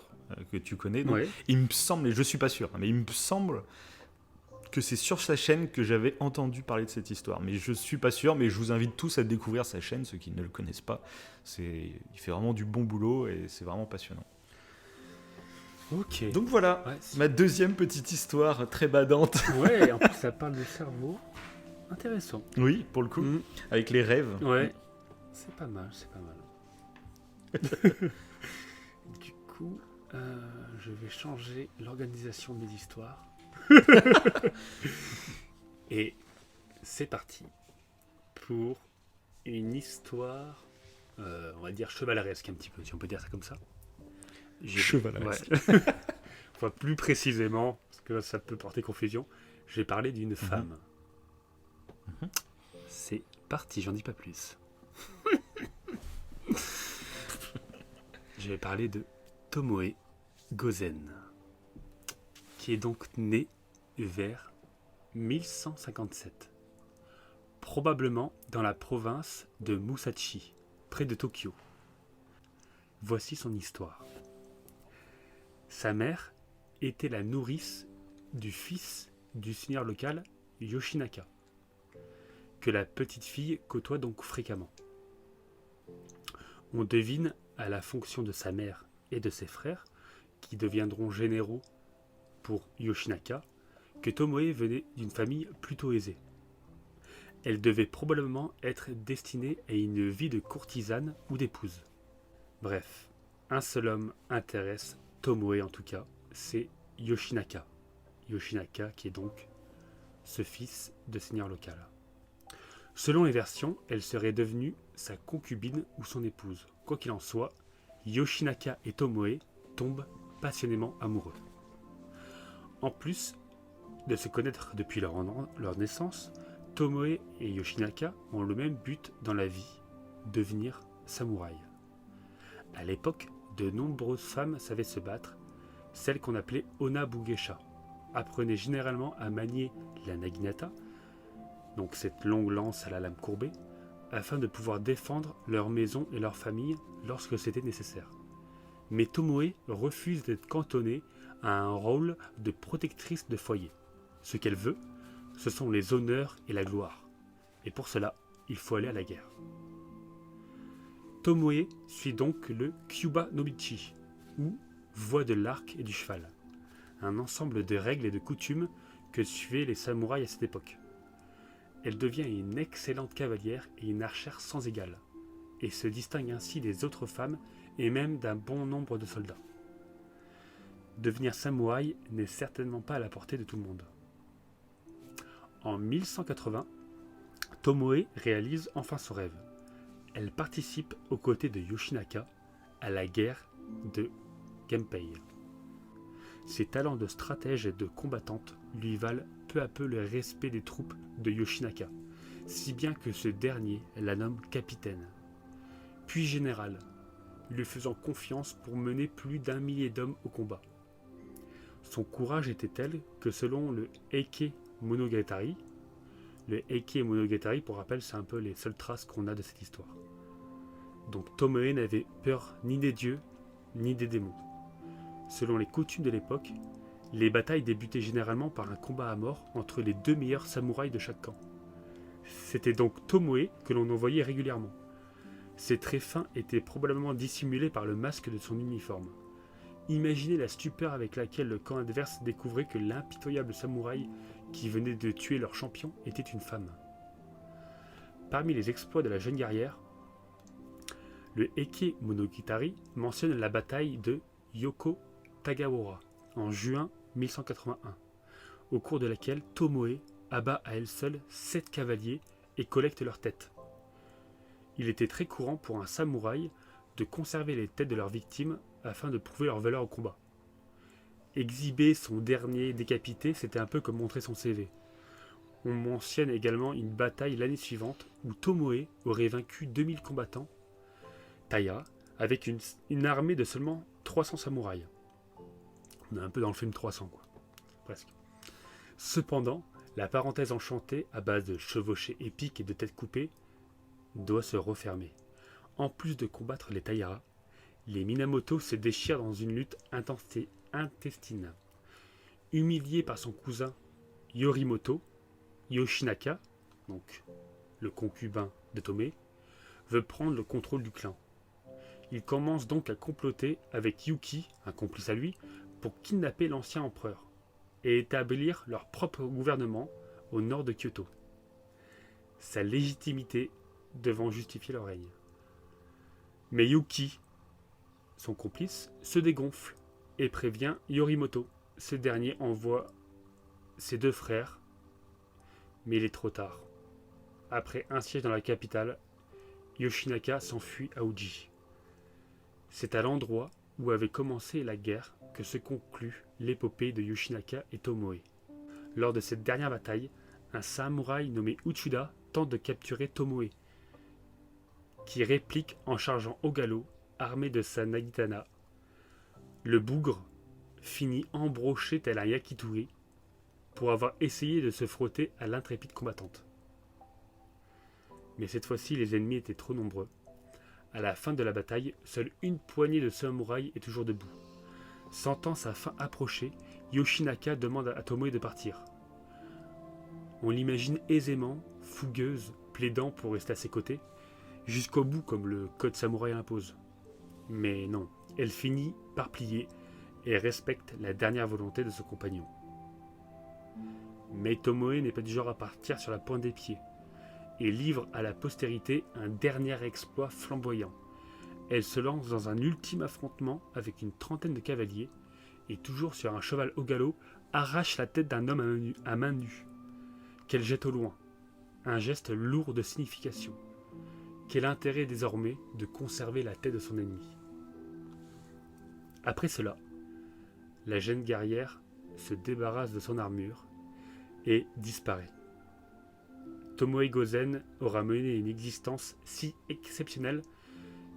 que tu connais. Donc, il me semble, et je suis pas sûr, mais il me semble que c'est sur sa chaîne que j'avais entendu parler de cette histoire. Mais je suis pas sûr, mais je vous invite tous à découvrir sa chaîne, ceux qui ne le connaissent pas. Il fait vraiment du bon boulot et c'est vraiment passionnant. Ok. Donc voilà, ma deuxième petite histoire très badante. Ouais, en plus ça parle de cerveau. Intéressant. Oui, pour le coup, avec les rêves. Ouais. C'est pas mal. Du coup, je vais changer l'organisation de mes histoires. Et c'est parti pour une histoire, on va dire chevaleresque un petit peu, si on peut dire ça comme ça. Chevaleresque. Ouais. Enfin, plus précisément, parce que ça peut porter confusion, je vais parler d'une femme. C'est parti, j'en dis pas plus. Je vais parler de Tomoe Gozen, qui est donc née vers 1157, probablement dans la province de Musashi, près de Tokyo. Voici son histoire. Sa mère était la nourrice du fils du seigneur local Yoshinaka, que la petite fille côtoie donc fréquemment. On devine à la fonction de sa mère et de ses frères, qui deviendront généraux pour Yoshinaka, que Tomoe venait d'une famille plutôt aisée. Elle devait probablement être destinée à une vie de courtisane ou d'épouse. Bref, un seul homme intéresse Tomoe en tout cas, c'est Yoshinaka. Yoshinaka qui est donc ce fils de seigneur local. Selon les versions, elle serait devenue sa concubine ou son épouse. Quoi qu'il en soit, Yoshinaka et Tomoe tombent passionnément amoureux. En plus de se connaître depuis leur naissance, Tomoe et Yoshinaka ont le même but dans la vie, devenir samouraï. À l'époque, de nombreuses femmes savaient se battre, celles qu'on appelait Onabugesha, apprenaient généralement à manier la naginata, donc cette longue lance à la lame courbée, afin de pouvoir défendre leur maison et leur famille lorsque c'était nécessaire. Mais Tomoe refuse d'être cantonnée à un rôle de protectrice de foyer. Ce qu'elle veut, ce sont les honneurs et la gloire. Et pour cela, il faut aller à la guerre. Tomoe suit donc le Kyuba no Michi, ou voie de l'arc et du cheval, un ensemble de règles et de coutumes que suivaient les samouraïs à cette époque. Elle devient une excellente cavalière et une archère sans égale, et se distingue ainsi des autres femmes et même d'un bon nombre de soldats. Devenir samouraï n'est certainement pas à la portée de tout le monde. En 1180, Tomoe réalise enfin son rêve. Elle participe aux côtés de Yoshinaka à la guerre de Genpei. Ses talents de stratège et de combattante lui valent peu à peu le respect des troupes de Yoshinaka, si bien que ce dernier la nomme capitaine, puis général, lui faisant confiance pour mener plus d'1 millier d'hommes au combat. Son courage était tel que selon le Heike Monogatari, le Heike Monogatari, pour rappel, c'est un peu les seules traces qu'on a de cette histoire. Donc Tomoe n'avait peur ni des dieux, ni des démons. Selon les coutumes de l'époque, les batailles débutaient généralement par un combat à mort entre les 2 meilleurs samouraïs de chaque camp. C'était donc Tomoe que l'on envoyait régulièrement. Ses traits fins étaient probablement dissimulés par le masque de son uniforme. Imaginez la stupeur avec laquelle le camp adverse découvrait que l'impitoyable samouraï qui venait de tuer leur champion était une femme. Parmi les exploits de la jeune guerrière, le Heike Monogatari mentionne la bataille de Yoko Tagawara en juin 1181, au cours de laquelle Tomoe abat à elle seule 7 cavaliers et collecte leurs têtes. Il était très courant pour un samouraï de conserver les têtes de leurs victimes afin de prouver leur valeur au combat. Exhiber son dernier décapité, c'était un peu comme montrer son CV. On mentionne également une bataille l'année suivante où Tomoe aurait vaincu 2000 combattants Taira avec une armée de seulement 300 samouraïs. On est un peu dans le film 300, quoi. Presque. Cependant, la parenthèse enchantée, à base de chevauchées épiques et de têtes coupées, doit se refermer. En plus de combattre les Taira, les Minamoto se déchirent dans une lutte intestine. Humilié par son cousin Yorimoto, Yoshinaka, donc le concubin de Tomoe, veut prendre le contrôle du clan. Il commence donc à comploter avec Yuki, un complice à lui, pour kidnapper l'ancien empereur et établir leur propre gouvernement au nord de Kyoto. Sa légitimité devant justifier leur règne. Mais Yuki, son complice, se dégonfle et prévient Yorimoto. Ce dernier envoie ses 2 frères, mais il est trop tard. Après un siège dans la capitale, Yoshinaka s'enfuit à Uji. C'est à l'endroit où avait commencé la guerre que se conclut l'épopée de Yoshinaka et Tomoe. Lors de cette dernière bataille, un samouraï nommé Uchuda tente de capturer Tomoe, qui réplique en chargeant au galop, armé de sa nagitana. Le bougre finit embroché tel un yakitori pour avoir essayé de se frotter à l'intrépide combattante. Mais cette fois-ci, les ennemis étaient trop nombreux. À la fin de la bataille, seule une poignée de samouraïs est toujours debout. Sentant sa fin approcher, Yoshinaka demande à Tomoe de partir. On l'imagine aisément, fougueuse, plaidant pour rester à ses côtés, jusqu'au bout comme le code samouraï l'impose. Mais non, elle finit par plier et respecte la dernière volonté de son compagnon. Mais Tomoe n'est pas du genre à partir sur la pointe des pieds et livre à la postérité un dernier exploit flamboyant. Elle se lance dans un ultime affrontement avec une trentaine de cavaliers et, toujours sur un cheval au galop, arrache la tête d'un homme à main nue, qu'elle jette au loin. Un geste lourd de signification. Quel intérêt désormais de conserver la tête de son ennemi. Après cela, la jeune guerrière se débarrasse de son armure et disparaît. Tomoe Gozen aura mené une existence si exceptionnelle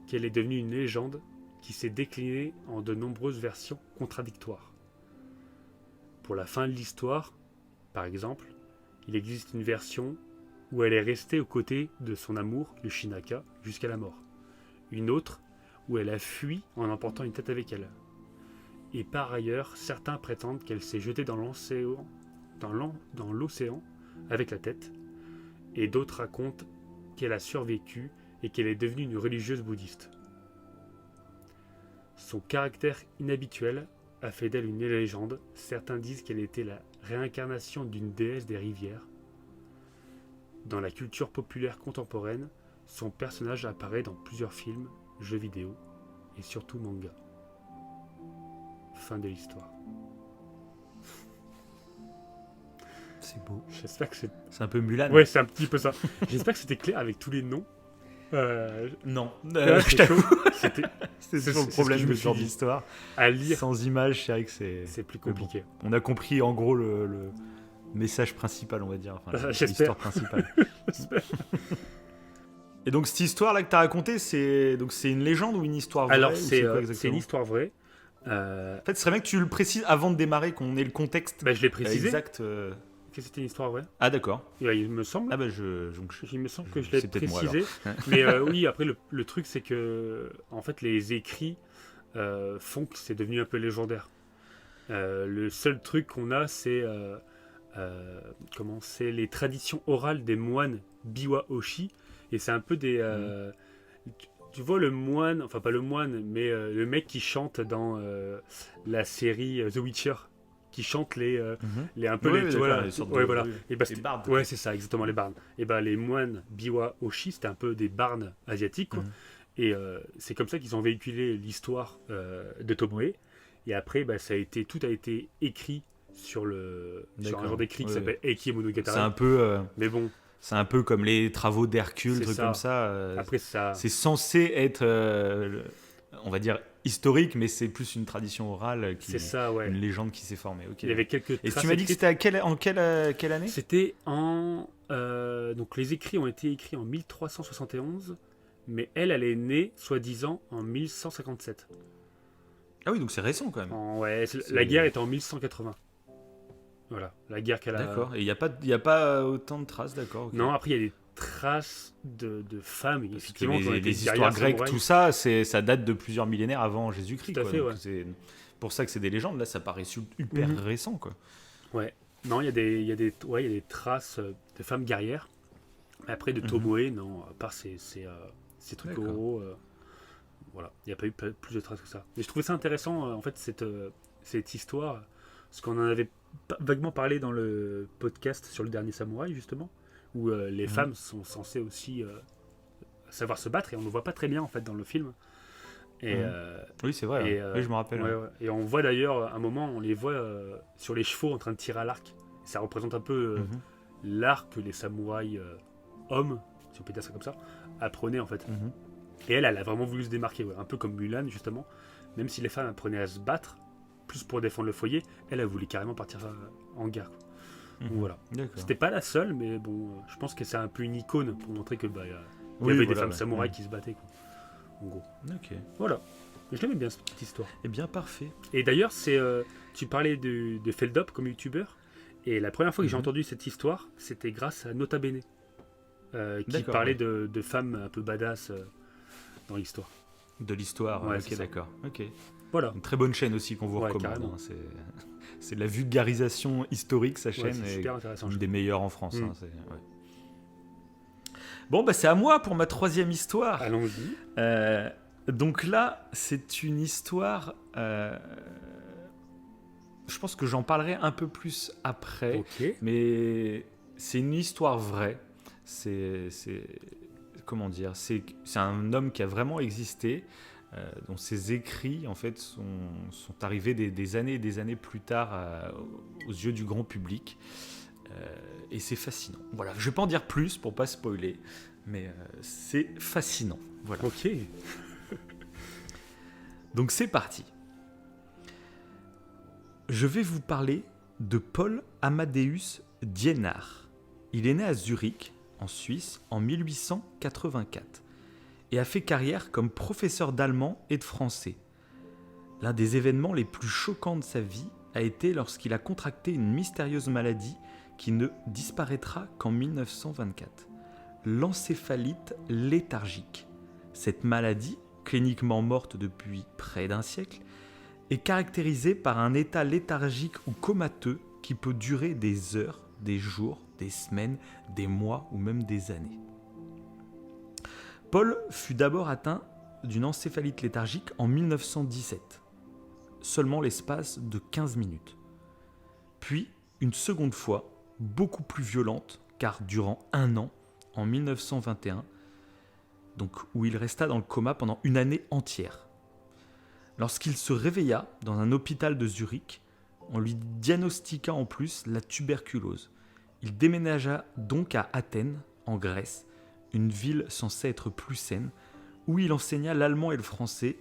qu'elle est devenue une légende qui s'est déclinée en de nombreuses versions contradictoires. Pour la fin de l'histoire, par exemple, il existe une version où elle est restée aux côtés de son amour, Yoshinaka, jusqu'à la mort. Une autre où elle a fui en emportant une tête avec elle. Et par ailleurs, certains prétendent qu'elle s'est jetée dans l'océan avec la tête, et d'autres racontent qu'elle a survécu et qu'elle est devenue une religieuse bouddhiste. Son caractère inhabituel a fait d'elle une légende. Certains disent qu'elle était la réincarnation d'une déesse des rivières. Dans la culture populaire contemporaine, son personnage apparaît dans plusieurs films, jeux vidéo et surtout manga. Fin de l'histoire. C'est beau. J'espère que c'est... C'est un peu Mulan. Ouais, c'est un petit peu ça. J'espère que c'était clair avec tous les noms. Non. C'est chaud. C'était C'est c'est toujours le ce problème que je de me ce genre suis dit. d'histoire. à lire, Sans image, c'est vrai que c'est plus mais bon. compliqué. On a compris en gros le message principal, on va dire. Enfin, J'espère. l'histoire principale. Et donc cette histoire là que tu as racontée, c'est une légende ou une histoire vraie Alors, ou c'est quoi c'est exactement une histoire vraie. En fait, ce serait bien que tu le précises avant de démarrer, qu'on ait le contexte Je l'ai précisé exact. que c'était une histoire vraie. Ah d'accord. Il me semble. Ah bah Il me semble que je l'ai c'est peut-être moi, précisé. Mais oui, après, le truc, c'est que en fait, les écrits font que c'est devenu un peu légendaire. Le seul truc qu'on a, c'est c'est les traditions orales des moines Biwa Oshi. Et c'est un peu des... tu vois le moine, enfin pas le moine, mais le mec qui chante dans la série The Witcher, qui chante les un peu Ouais, les... d'accord, voilà, les sortes ouais, de- voilà. oui, Et bah, les bardes. ouais, c'est ça, exactement, les bardes. Et bah les moines Biwa Oshi, c'était un peu des bardes asiatiques, quoi. Mhm. Et c'est comme ça qu'ils ont véhiculé l'histoire de Tomoe. Et après, bah, tout a été écrit sur un D'accord. genre d'écrit qui Ouais. s'appelle Eiki C'est Monogatari. un peu Mais bon, c'est un peu comme les travaux d'Hercule, C'est trucs ça. comme ça. après ça... C'est censé être, on va dire, historique, mais c'est plus une tradition orale, C'est ça, ouais. une légende qui s'est formée. Ok. Il y avait quelques Et traces tu m'as dit que écrites. c'était en quelle année? C'était en... donc les écrits ont été écrits en 1371, mais elle est née, soi-disant, en 1157. Ah oui, donc c'est récent quand même. La guerre était en 1180. Voilà, la guerre qu'elle a... D'accord. Et il n'y a pas autant de traces, d'accord. ok. Non, après il y a des traces de femmes, Parce que effectivement, qui ont été les guerrières histoires grecques, samouraïs. tout ça, ça date de plusieurs millénaires avant Jésus-Christ. Tout à quoi. fait, Donc ouais. c'est pour ça que c'est des légendes. Là, ça paraît hyper Mhm. récent, quoi. Ouais. Non, il y a des traces de femmes guerrières. Mais après, de Mhm. Tomoe, non, à part ces trucs D'accord. oraux, voilà, il n'y a pas eu plus de traces que ça. Mais je trouvais ça intéressant, en fait, cette histoire, parce qu'on en avait vaguement parlé dans le podcast sur le dernier samouraï, justement, où les femmes sont censées aussi savoir se battre, et on ne le voit pas très bien, en fait, dans le film. Et, Mhm. Oui, c'est vrai. et, ouais. Oui, je me rappelle. ouais, ouais. ouais. Et on voit d'ailleurs, à un moment, on les voit sur les chevaux en train de tirer à l'arc. Ça représente un peu Mhm. l'art que les samouraïs hommes, si on peut dire ça comme ça, apprenaient en fait. Mhm. Et elle a vraiment voulu se démarquer, ouais. Un peu comme Mulan justement. Même si les femmes apprenaient à se battre, plus pour défendre le foyer, elle a voulu carrément partir en guerre, quoi. Donc Mhm. voilà. D'accord. C'était pas la seule, mais bon, je pense que c'est un peu une icône pour montrer que il y Oui, avait des voilà, femmes ouais. samouraïs Mhm. qui se battaient, quoi. En gros. Ok. Voilà. Je l'aimais bien cette petite histoire. Eh bien, parfait. Et d'ailleurs, tu parlais de Feldop comme youtubeur, et la première fois que j'ai Mhm. entendu cette histoire, c'était grâce à Nota Bene, qui D'accord, parlait ouais. de femmes un peu badass dans l'histoire. De l'histoire. Ouais, Ok, c'est ça. d'accord. Ok. Voilà. Une très bonne chaîne aussi qu'on vous Ouais, recommande. carrément. Hein. C'est de la vulgarisation historique, sa Ouais, chaîne. c'est est super intéressant. une des meilleures en France. Mm. Hein, ouais. Bon, bah, c'est à moi pour ma troisième histoire. Allons-y. Donc là, c'est une histoire. Je pense que j'en parlerai un peu plus après. Ok. Mais c'est une histoire vraie. Comment dire, c'est un homme qui a vraiment existé, dont ses écrits en fait sont arrivés des années et des années plus tard aux yeux du grand public. Et c'est fascinant. Voilà, je vais pas en dire plus pour pas spoiler, mais c'est fascinant. Voilà. Ok. Donc c'est parti. Je vais vous parler de Paul Amadeus Dienard. Il est né à Zurich, en Suisse, en 1884 et a fait carrière comme professeur d'allemand et de français. L'un des événements les plus choquants de sa vie a été lorsqu'il a contracté une mystérieuse maladie qui ne disparaîtra qu'en 1924, l'encéphalite léthargique. Cette maladie, cliniquement morte depuis près d'un siècle, est caractérisée par un état léthargique ou comateux qui peut durer des heures, des jours, des semaines, des mois ou même des années. Paul fut d'abord atteint d'une encéphalite léthargique en 1917, seulement l'espace de 15 minutes. Puis, une seconde fois, beaucoup plus violente, car durant 1 an, en 1921, donc où il resta dans le coma pendant une année entière. Lorsqu'il se réveilla dans un hôpital de Zurich, on lui diagnostiqua en plus la tuberculose. Il déménagea donc à Athènes, en Grèce, une ville censée être plus saine, où il enseigna l'allemand et le français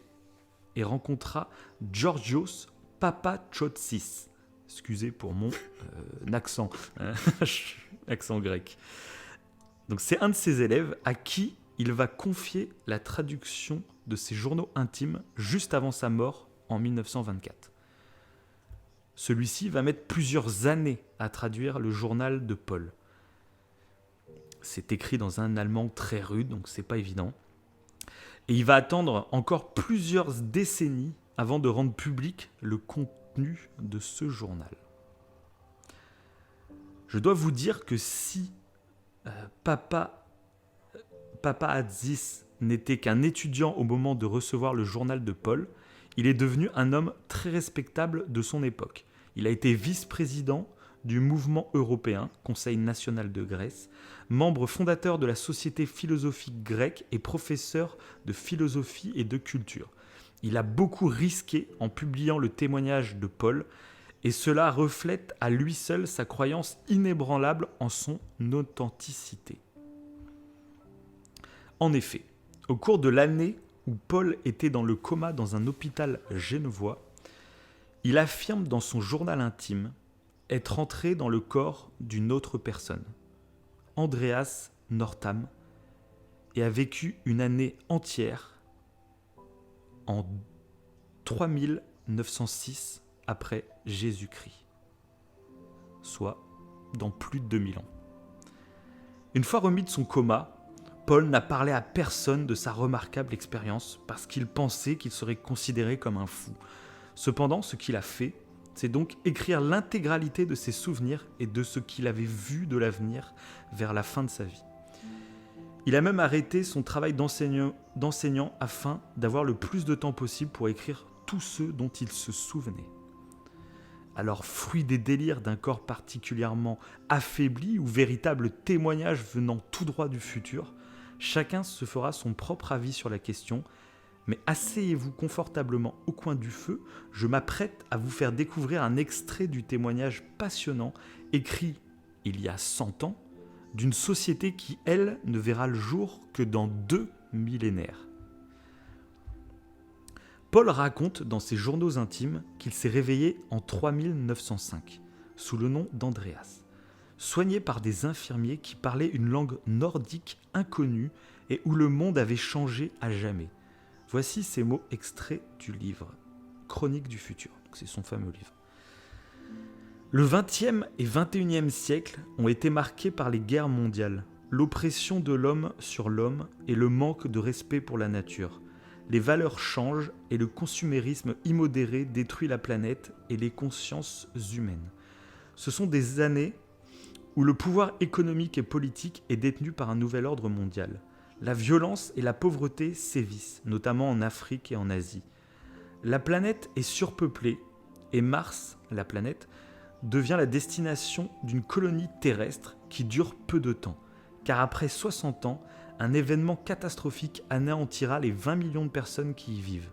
et rencontra Georgios Papatsotsis. Excusez pour mon accent, hein, accent grec. Donc c'est un de ses élèves à qui il va confier la traduction de ses journaux intimes juste avant sa mort en 1924. Celui-ci va mettre plusieurs années à traduire le journal de Paul. C'est écrit dans un allemand très rude, donc c'est pas évident. Et il va attendre encore plusieurs décennies avant de rendre public le contenu de ce journal. Je dois vous dire que si Papatzis n'était qu'un étudiant au moment de recevoir le journal de Paul, il est devenu un homme très respectable de son époque. Il a été vice-président du mouvement européen, Conseil national de Grèce, membre fondateur de la Société philosophique grecque et professeur de philosophie et de culture. Il a beaucoup risqué en publiant le témoignage de Paul, et cela reflète à lui seul sa croyance inébranlable en son authenticité. En effet, au cours de l'année où Paul était dans le coma dans un hôpital genevois, il affirme dans son journal intime être entré dans le corps d'une autre personne, Andreas Northam, et a vécu une année entière en 3906 après Jésus-Christ, soit dans plus de 2000 ans. Une fois remis de son coma, Paul n'a parlé à personne de sa remarquable expérience parce qu'il pensait qu'il serait considéré comme un fou. Cependant, ce qu'il a fait, c'est donc écrire l'intégralité de ses souvenirs et de ce qu'il avait vu de l'avenir vers la fin de sa vie. Il a même arrêté son travail d'enseignant afin d'avoir le plus de temps possible pour écrire tous ceux dont il se souvenait. Alors, fruit des délires d'un corps particulièrement affaibli ou véritable témoignage venant tout droit du futur, chacun se fera son propre avis sur la question, mais asseyez-vous confortablement au coin du feu, je m'apprête à vous faire découvrir un extrait du témoignage passionnant, écrit il y a 100 ans, d'une société qui, elle, ne verra le jour que dans 2 millénaires. Paul raconte dans ses journaux intimes qu'il s'est réveillé en 3905, sous le nom d'Andreas, soigné par des infirmiers qui parlaient une langue nordique inconnue et où le monde avait changé à jamais. Voici ces mots extraits du livre Chronique du futur, c'est son fameux livre. Le XXe et XXIe siècle ont été marqués par les guerres mondiales, l'oppression de l'homme sur l'homme et le manque de respect pour la nature. Les valeurs changent et le consumérisme immodéré détruit la planète et les consciences humaines. Ce sont des années où le pouvoir économique et politique est détenu par un nouvel ordre mondial. La violence et la pauvreté sévissent, notamment en Afrique et en Asie. La planète est surpeuplée et Mars, la planète, devient la destination d'une colonie terrestre qui dure peu de temps, car après 60 ans, un événement catastrophique anéantira les 20 millions de personnes qui y vivent.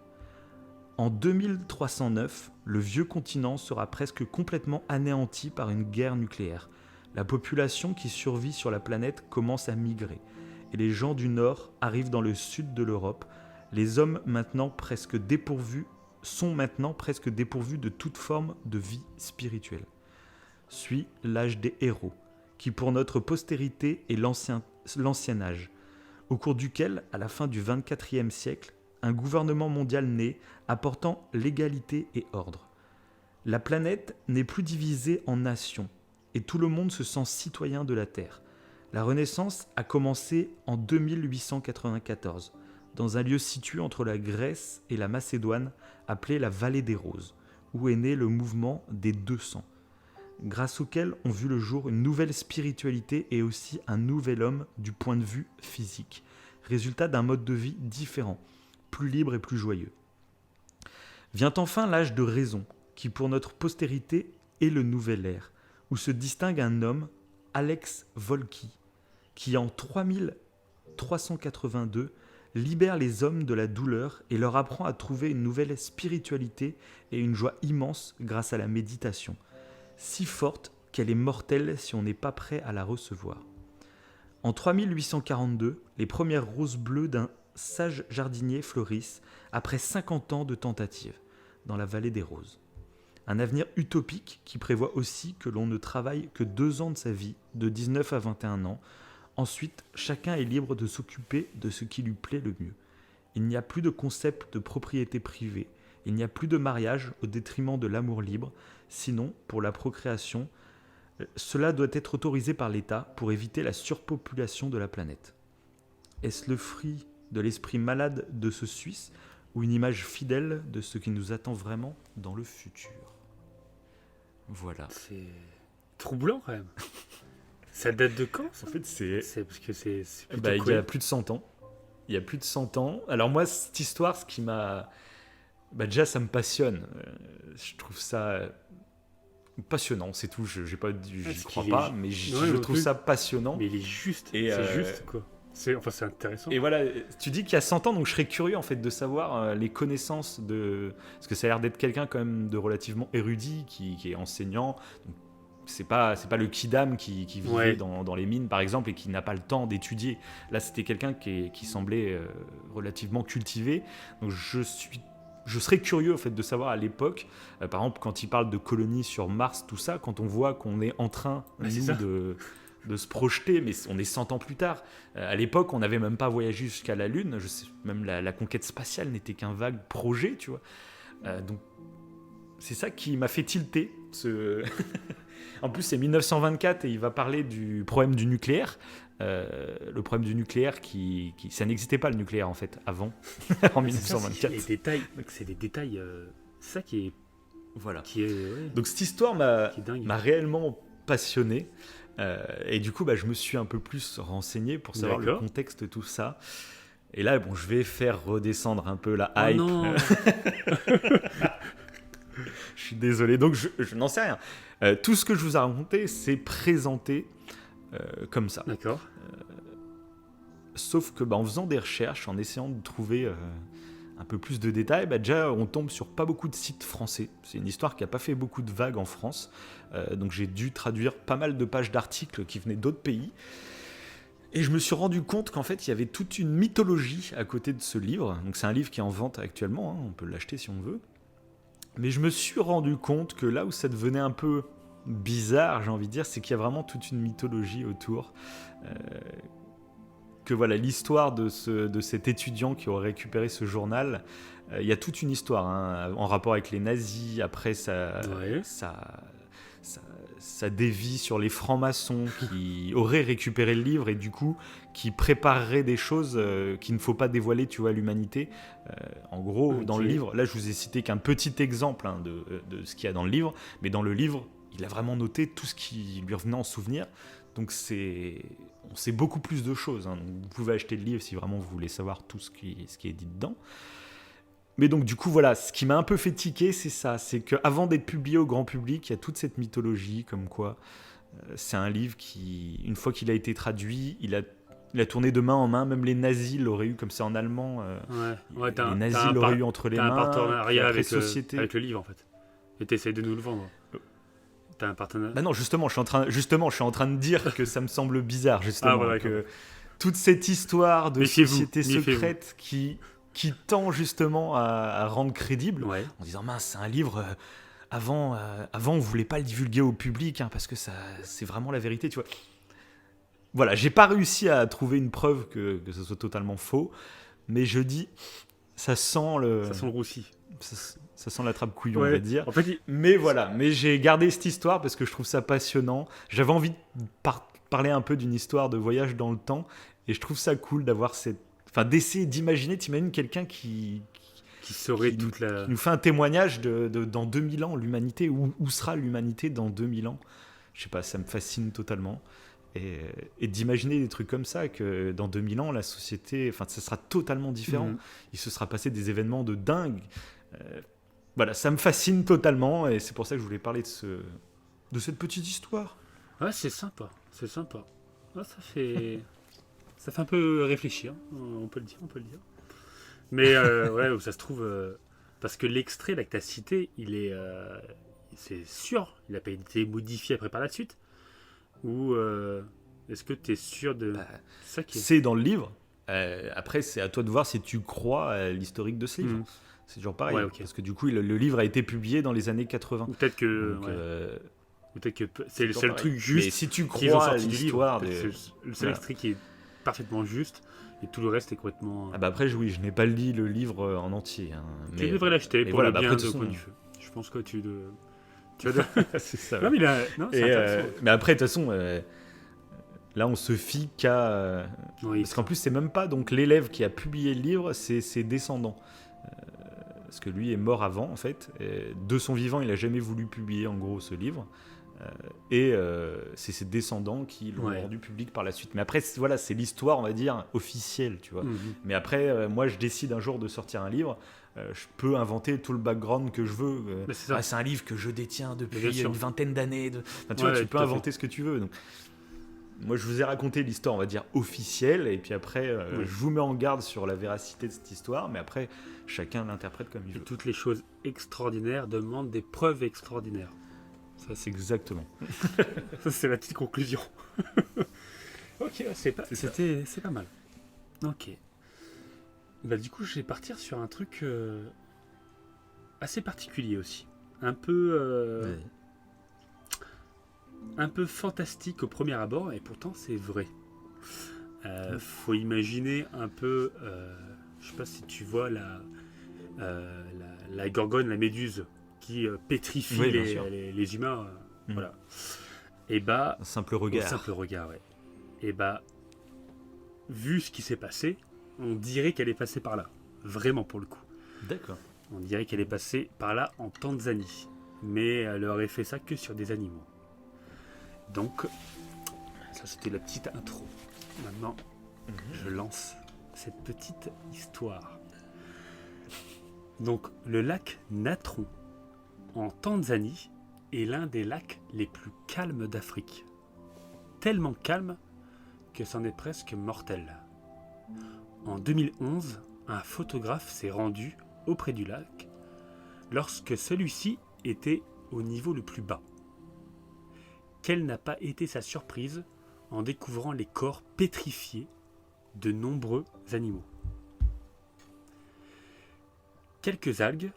En 2309, le vieux continent sera presque complètement anéanti par une guerre nucléaire. La population qui survit sur la planète commence à migrer, et les gens du Nord arrivent dans le sud de l'Europe. Les hommes sont maintenant presque dépourvus de toute forme de vie spirituelle. Suit l'âge des héros, qui pour notre postérité est l'ancien âge, au cours duquel, à la fin du XXIVe siècle, un gouvernement mondial naît, apportant l'égalité et ordre. La planète n'est plus divisée en nations, et tout le monde se sent citoyen de la Terre. La Renaissance a commencé en 2894, dans un lieu situé entre la Grèce et la Macédoine, appelé la Vallée des Roses, où est né le mouvement des 200, grâce auquel ont vu le jour une nouvelle spiritualité et aussi un nouvel homme du point de vue physique, résultat d'un mode de vie différent, plus libre et plus joyeux. Vient enfin l'âge de raison, qui pour notre postérité est le nouvel ère, où se distingue un homme, Alex Volki, qui en 3382 libère les hommes de la douleur et leur apprend à trouver une nouvelle spiritualité et une joie immense grâce à la méditation, si forte qu'elle est mortelle si on n'est pas prêt à la recevoir. En 3842, les premières roses bleues d'un sage jardinier fleurissent après 50 ans de tentatives dans la vallée des roses. Un avenir utopique qui prévoit aussi que l'on ne travaille que 2 ans de sa vie, de 19 à 21 ans. Ensuite, chacun est libre de s'occuper de ce qui lui plaît le mieux. Il n'y a plus de concept de propriété privée. Il n'y a plus de mariage au détriment de l'amour libre. Sinon, pour la procréation, cela doit être autorisé par l'État pour éviter la surpopulation de la planète. Est-ce le fruit de l'esprit malade de ce Suisse ou une image fidèle de ce qui nous attend vraiment dans le futur ? Voilà. C'est troublant quand même. Ça date de quand ça ? En fait, c'est parce que c'est plutôt il y cool. a plus de 100 ans. Il y a plus de 100 ans. Alors moi, cette histoire, ce qui m'a... déjà, ça me passionne. Je trouve ça passionnant, c'est tout. J'y crois pas, mais je trouve ça passionnant. Mais il est juste. Et c'est juste, quoi. C'est intéressant. Et voilà, tu dis qu'il y a 100 ans, donc je serais curieux en fait de savoir les connaissances de... Parce que ça a l'air d'être quelqu'un quand même de relativement érudit, qui est enseignant. Donc, c'est pas le kidam qui vivait dans les mines par exemple et qui n'a pas le temps d'étudier. Là, c'était quelqu'un qui semblait relativement cultivé. Donc je serais curieux en fait de savoir à l'époque, par exemple quand il parle de colonies sur Mars, tout ça, quand on voit qu'on est en train de se projeter, mais on est 100 ans plus tard. À l'époque, on n'avait même pas voyagé jusqu'à la Lune. Je sais, même la conquête spatiale n'était qu'un vague projet, tu vois. Donc c'est ça qui m'a fait tilter. En plus, c'est 1924 et il va parler du problème du nucléaire. Le problème du nucléaire ça n'existait pas le nucléaire en fait avant en 1924. Les détails, c'est des détails. C'est ça qui est. Voilà. Qui est, donc cette histoire m'a réellement passionné. Et du coup, je me suis un peu plus renseigné pour savoir le contexte de tout ça. Et là, je vais faire redescendre un peu la hype. Non. Je suis désolé. Donc, je n'en sais rien. Tout ce que je vous ai raconté, c'est présenté comme ça. D'accord. Sauf que, en faisant des recherches, en essayant de trouver un peu plus de détails, déjà, on tombe sur pas beaucoup de sites français. C'est une histoire qui n'a pas fait beaucoup de vagues en France. Donc, j'ai dû traduire pas mal de pages d'articles qui venaient d'autres pays. Et je me suis rendu compte qu'en fait, il y avait toute une mythologie à côté de ce livre. Donc, c'est un livre qui est en vente actuellement. On peut l'acheter si on veut. Mais je me suis rendu compte que là où ça devenait un peu bizarre, j'ai envie de dire, c'est qu'il y a vraiment toute une mythologie autour. Que voilà, l'histoire de cet étudiant qui aurait récupéré ce journal, il y a toute une histoire en rapport avec les nazis. Après, ça dévie sur les francs-maçons qui auraient récupéré le livre et du coup qui prépareraient des choses qu'il ne faut pas dévoiler, tu vois, à l'humanité. En gros, dans le livre, là je vous ai cité qu'un petit exemple de ce qu'il y a dans le livre, mais dans le livre, il a vraiment noté tout ce qui lui revenait en souvenir. Donc on sait beaucoup plus de choses. Donc vous pouvez acheter le livre si vraiment vous voulez savoir tout ce qui est dit dedans. Mais donc du coup voilà, ce qui m'a un peu fait tiquer, c'est ça, c'est qu'avant d'être publié au grand public, il y a toute cette mythologie comme quoi c'est un livre qui, une fois qu'il a été traduit, il a tourné de main en main, même les nazis l'auraient eu comme c'est en allemand, les nazis l'auraient eu entre les mains. T'as un partenariat avec société. Avec le livre en fait, et t'essayes de nous le vendre. T'as un partenariat. Non, justement, je suis en train de dire que ça me semble bizarre, justement, que toute cette histoire de société secrète qui tend justement à rendre crédible, en disant mince, c'est un livre. Avant, on voulait pas le divulguer au public parce que ça, c'est vraiment la vérité, tu vois. Voilà, j'ai pas réussi à trouver une preuve que ce soit totalement faux, mais je dis, ça sent le roussi. Ça sent la trappe couillon, on va dire. En fait, mais voilà, mais j'ai gardé cette histoire parce que je trouve ça passionnant. J'avais envie de parler un peu d'une histoire de voyage dans le temps et je trouve ça cool d'avoir d'essayer d'imaginer, t'imagines quelqu'un qui nous fait un témoignage dans 2000 ans, l'humanité, où sera l'humanité dans 2000 ans. Je sais pas, ça me fascine totalement. Et d'imaginer des trucs comme ça, que dans 2000 ans, la société, ça sera totalement différent. Il se sera passé des événements de dingue. Voilà, ça me fascine totalement et c'est pour ça que je voulais parler de cette petite histoire. Ouais, c'est sympa. Ah, ça fait... Ça fait un peu réfléchir, on peut le dire, Mais ouais, ça se trouve... parce que l'extrait là que tu as cité, c'est sûr, il n'a pas été modifié après par la suite. Ou est-ce que tu es sûr de Bah, ça qui est... c'est dans le livre. Après, c'est à toi de voir si tu crois à l'historique de ce livre. Mhm. C'est toujours pareil. Ouais, ok. Parce que du coup, le livre a été publié dans les années 80. Ou peut-être que... Donc, ouais. Ou peut-être que c'est le toujours seul pareil. truc juste Mais si tu qu'ils ont crois à sorti du livre. l'histoire Peut-être des... que c'est le seul Voilà. extrait qui est parfaitement juste et tout le reste est complètement... Ah bah après, oui, je n'ai pas lu le livre en entier. Hein, Tu devrais l'acheter mais pour voilà, le bah bien après, de de toute Coin façon- du Feu. Je pense que tu vas c'est ça. Non, mais non, c'est Et, intéressant. mais après, de toute façon, là, on se fie qu'à... Oui, parce qu'en plus, c'est même pas donc l'élève qui a publié le livre, c'est ses descendants. Parce que lui est mort avant, en fait. Et de son vivant, il n'a jamais voulu publier, en gros, ce livre. Et c'est ses descendants qui l'ont Ouais. rendu public par la suite. Mais après, voilà, c'est l'histoire, on va dire, officielle, tu vois. Mhm. Mais après, moi, je décide un jour de sortir un livre. Je peux inventer tout le background que je veux. Mais c'est ça. Ah, c'est un livre que je détiens Bien depuis sûr. une vingtaine d'années. Enfin, tu Ouais, vois, tu tout peux à inventer ce que tu veux. Donc, moi, je vous ai raconté l'histoire, on va dire, officielle. Et puis après, Oui. je vous mets en garde sur la véracité de cette histoire. Mais après, chacun l'interprète comme il Et veut. toutes les choses extraordinaires demandent des preuves extraordinaires. Ça, c'est Exactement. Ça, c'est la petite conclusion. Ok, c'est pas mal. Ok. Bah, du coup, je vais partir sur un truc assez particulier aussi. Un peu fantastique au premier abord, et pourtant c'est vrai. Faut imaginer un peu, je sais pas si tu vois la gorgone, la méduse qui pétrifie Oui, bien sûr. les humains. Mm. Voilà. Et bah, Un simple au regard. simple regard, ouais. Et bah, vu ce qui s'est passé, on dirait qu'elle est passée par là. Vraiment pour le coup. D'accord. On dirait qu'elle est passée par là en Tanzanie. Mais elle aurait fait ça que sur des animaux. Donc, ça c'était la petite intro. Maintenant, je lance cette petite histoire. Donc, le lac Natron, en Tanzanie, est l'un des lacs les plus calmes d'Afrique. Tellement calme que c'en est presque mortel. En 2011, un photographe s'est rendu auprès du lac lorsque celui-ci était au niveau le plus bas. Quelle n'a pas été sa surprise en découvrant les corps pétrifiés de nombreux animaux. Quelques algues,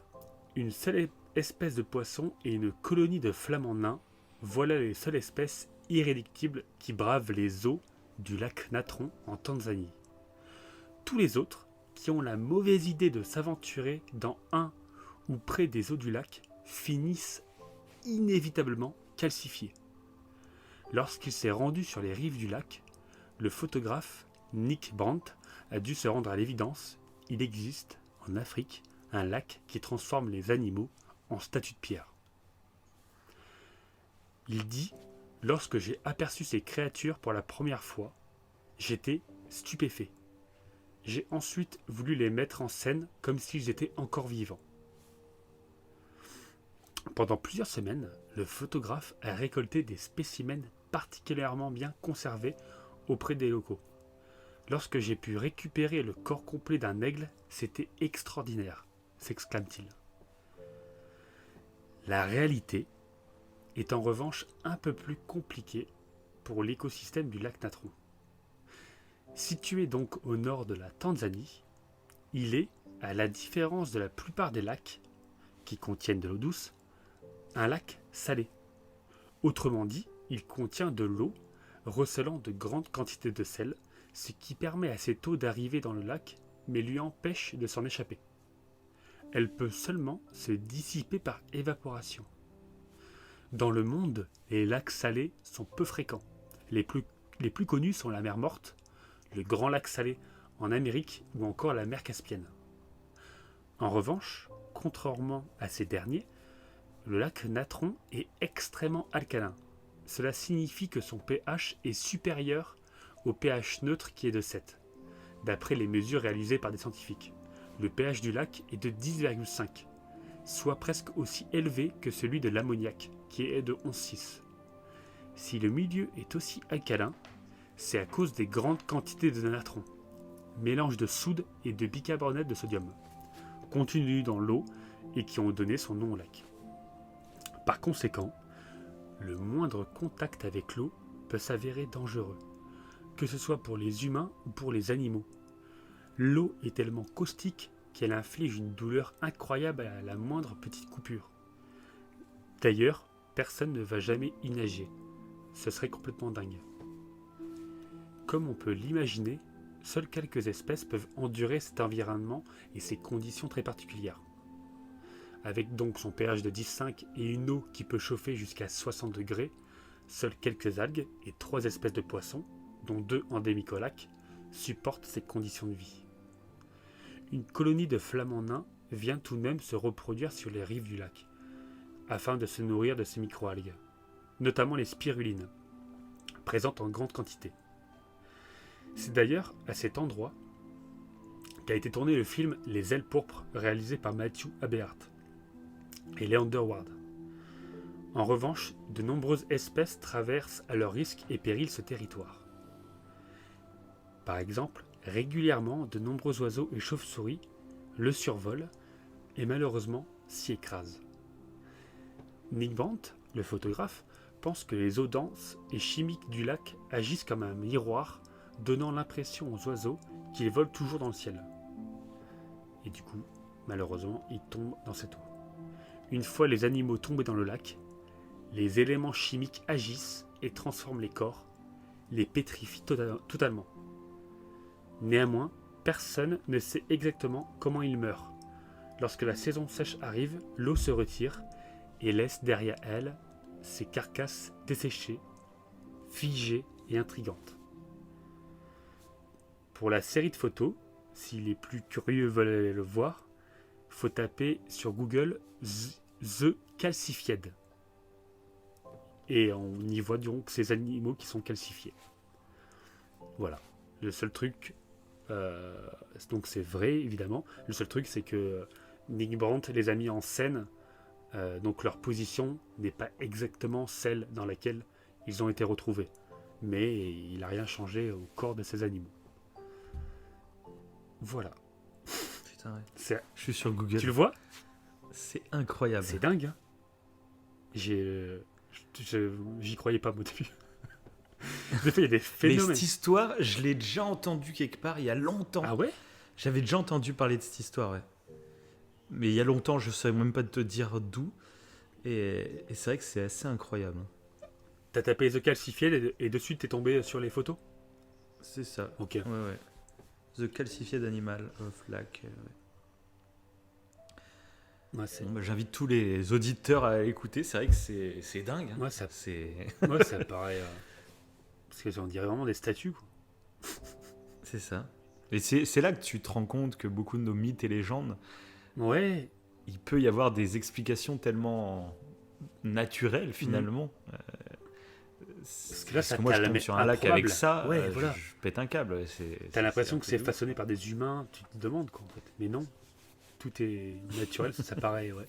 une seule espèce de poisson et une colonie de flamants nains, voilà les seules espèces irréductibles qui bravent les eaux du lac Natron en Tanzanie. Tous les autres, qui ont la mauvaise idée de s'aventurer dans un ou près des eaux du lac, finissent inévitablement calcifiés. Lorsqu'il s'est rendu sur les rives du lac, le photographe Nick Brandt a dû se rendre à l'évidence, il existe en Afrique un lac qui transforme les animaux en statues de pierre. Il dit « Lorsque j'ai aperçu ces créatures pour la première fois, j'étais stupéfait. J'ai ensuite voulu les mettre en scène comme s'ils étaient encore vivants. » Pendant plusieurs semaines, le photographe a récolté des spécimens particulièrement bien conservés auprès des locaux. Lorsque j'ai pu récupérer le corps complet d'un aigle, c'était extraordinaire, s'exclame-t-il. La réalité est en revanche un peu plus compliquée pour l'écosystème du lac Natron. Situé donc au nord de la Tanzanie, il est, à la différence de la plupart des lacs qui contiennent de l'eau douce, un lac salé. Autrement dit, il contient de l'eau recelant de grandes quantités de sel, ce qui permet à cette eau d'arriver dans le lac, mais lui empêche de s'en échapper. Elle peut seulement se dissiper par évaporation. Dans le monde, les lacs salés sont peu fréquents. Les plus connus sont la mer Morte, le Grand Lac Salé en Amérique ou encore la mer Caspienne. En revanche, contrairement à ces derniers, le lac Natron est extrêmement alcalin. Cela signifie que son pH est supérieur au pH neutre qui est de 7, d'après les mesures réalisées par des scientifiques. Le pH du lac est de 10,5, soit presque aussi élevé que celui de l'ammoniac, qui est de 11,6. Si le milieu est aussi alcalin, C'est à cause des grandes quantités de natron, mélange de soude et de bicarbonate de sodium, contenus dans l'eau et qui ont donné son nom au lac. Par conséquent, le moindre contact avec l'eau peut s'avérer dangereux, que ce soit pour les humains ou pour les animaux. L'eau est tellement caustique qu'elle inflige une douleur incroyable à la moindre petite coupure. D'ailleurs, personne ne va jamais y nager. Ce serait complètement dingue. Comme on peut l'imaginer, seules quelques espèces peuvent endurer cet environnement et ces conditions très particulières. Avec donc son pH de 10,5 et une eau qui peut chauffer jusqu'à 60 degrés, seules quelques algues et 3 espèces de poissons, dont 2 endémiques au lac, supportent ces conditions de vie. Une colonie de flamants nains vient tout de même se reproduire sur les rives du lac, afin de se nourrir de ces microalgues, notamment les spirulines, présentes en grande quantité. C'est d'ailleurs à cet endroit qu'a été tourné le film Les Ailes pourpres, réalisé par Matthew Aberhart et Leander Ward. En revanche, de nombreuses espèces traversent à leur risque et péril ce territoire. Par exemple, régulièrement, de nombreux oiseaux et chauves-souris le survolent et malheureusement s'y écrasent. Nick Brandt, le photographe, pense que les eaux denses et chimiques du lac agissent comme un miroir, donnant l'impression aux oiseaux qu'ils volent toujours dans le ciel. Et du coup, malheureusement, ils tombent dans cette eau. Une fois les animaux tombés dans le lac, les éléments chimiques agissent et transforment les corps, les pétrifient totalement. Néanmoins, personne ne sait exactement comment ils meurent. Lorsque la saison sèche arrive, l'eau se retire et laisse derrière elle ces carcasses desséchées, figées et intrigantes. Pour la série de photos, si les plus curieux veulent aller le voir, faut taper sur Google The Calcified. Et on y voit donc ces animaux qui sont calcifiés. Voilà. Le seul truc, donc c'est vrai évidemment, le seul truc c'est que Nick Brandt les a mis en scène, donc leur position n'est pas exactement celle dans laquelle ils ont été retrouvés. Mais il n'a rien changé au corps de ces animaux. Voilà. Putain, ouais. Je suis sur Google. Tu le vois ? C'est incroyable. C'est dingue. Hein. J'y croyais pas au début. Des fois, il y a des phénomènes. Mais cette histoire, je l'ai déjà entendue quelque part il y a longtemps. Ah ouais ? J'avais déjà entendu parler de cette histoire, ouais. Mais il y a longtemps, je ne saurais même pas te dire d'où. Et c'est vrai que c'est assez incroyable. T'as tapé The Calcified et dessus t'es tombé sur les photos ? C'est ça. Ok. Ouais. The Calcified Animal of Lake. Ouais, bon, j'invite tous les auditeurs à écouter. C'est vrai que c'est dingue. Hein. Ouais, ça paraît. Parce que on dirait vraiment des statues. Quoi. C'est ça. Et c'est là que tu te rends compte que beaucoup de nos mythes et légendes. Ouais. Il peut y avoir des explications tellement naturelles finalement. Parce que là, parce que moi, je tombe sur un lac avec ça, ouais, voilà. je pète un câble. T'as l'impression que c'est façonné par des humains, tu te demandes quoi en fait. Mais non, tout est naturel, ça paraît, ouais.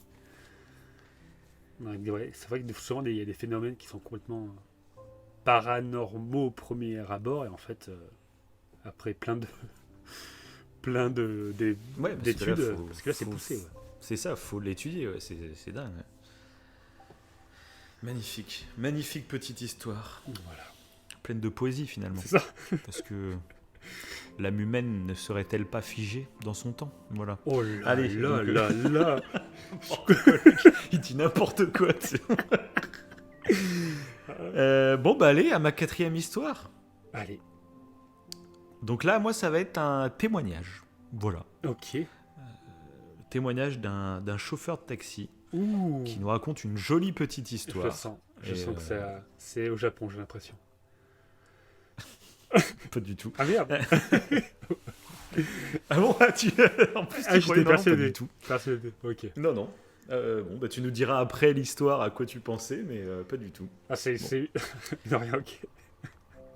Ouais, c'est vrai que souvent il y a des phénomènes qui sont complètement paranormaux au premier abord, et en fait, après plein d'études, parce que là c'est poussé. Ouais. C'est ça, faut l'étudier, ouais, c'est dingue. Ouais. Magnifique petite histoire. Voilà. Pleine de poésie finalement. C'est ça. Parce que l'âme humaine ne serait-elle pas figée dans son temps ? Voilà. Oh là. Allez, là. Il dit n'importe quoi. Bon bah allez, à ma 4e histoire. Allez. Donc là, moi, ça va être un témoignage. Voilà. Ok. Témoignage d'un chauffeur de taxi. Ouh. Qui nous raconte une jolie petite histoire. Je sens que c'est au Japon, j'ai l'impression. Pas du tout. Ah merde. Ah bon, en plus tu j'étais persuadé. Pas du tout. Persuadé. Ok. Non. Bon, bah tu nous diras après l'histoire à quoi tu pensais, mais pas du tout. Ah c'est non rien. Ok.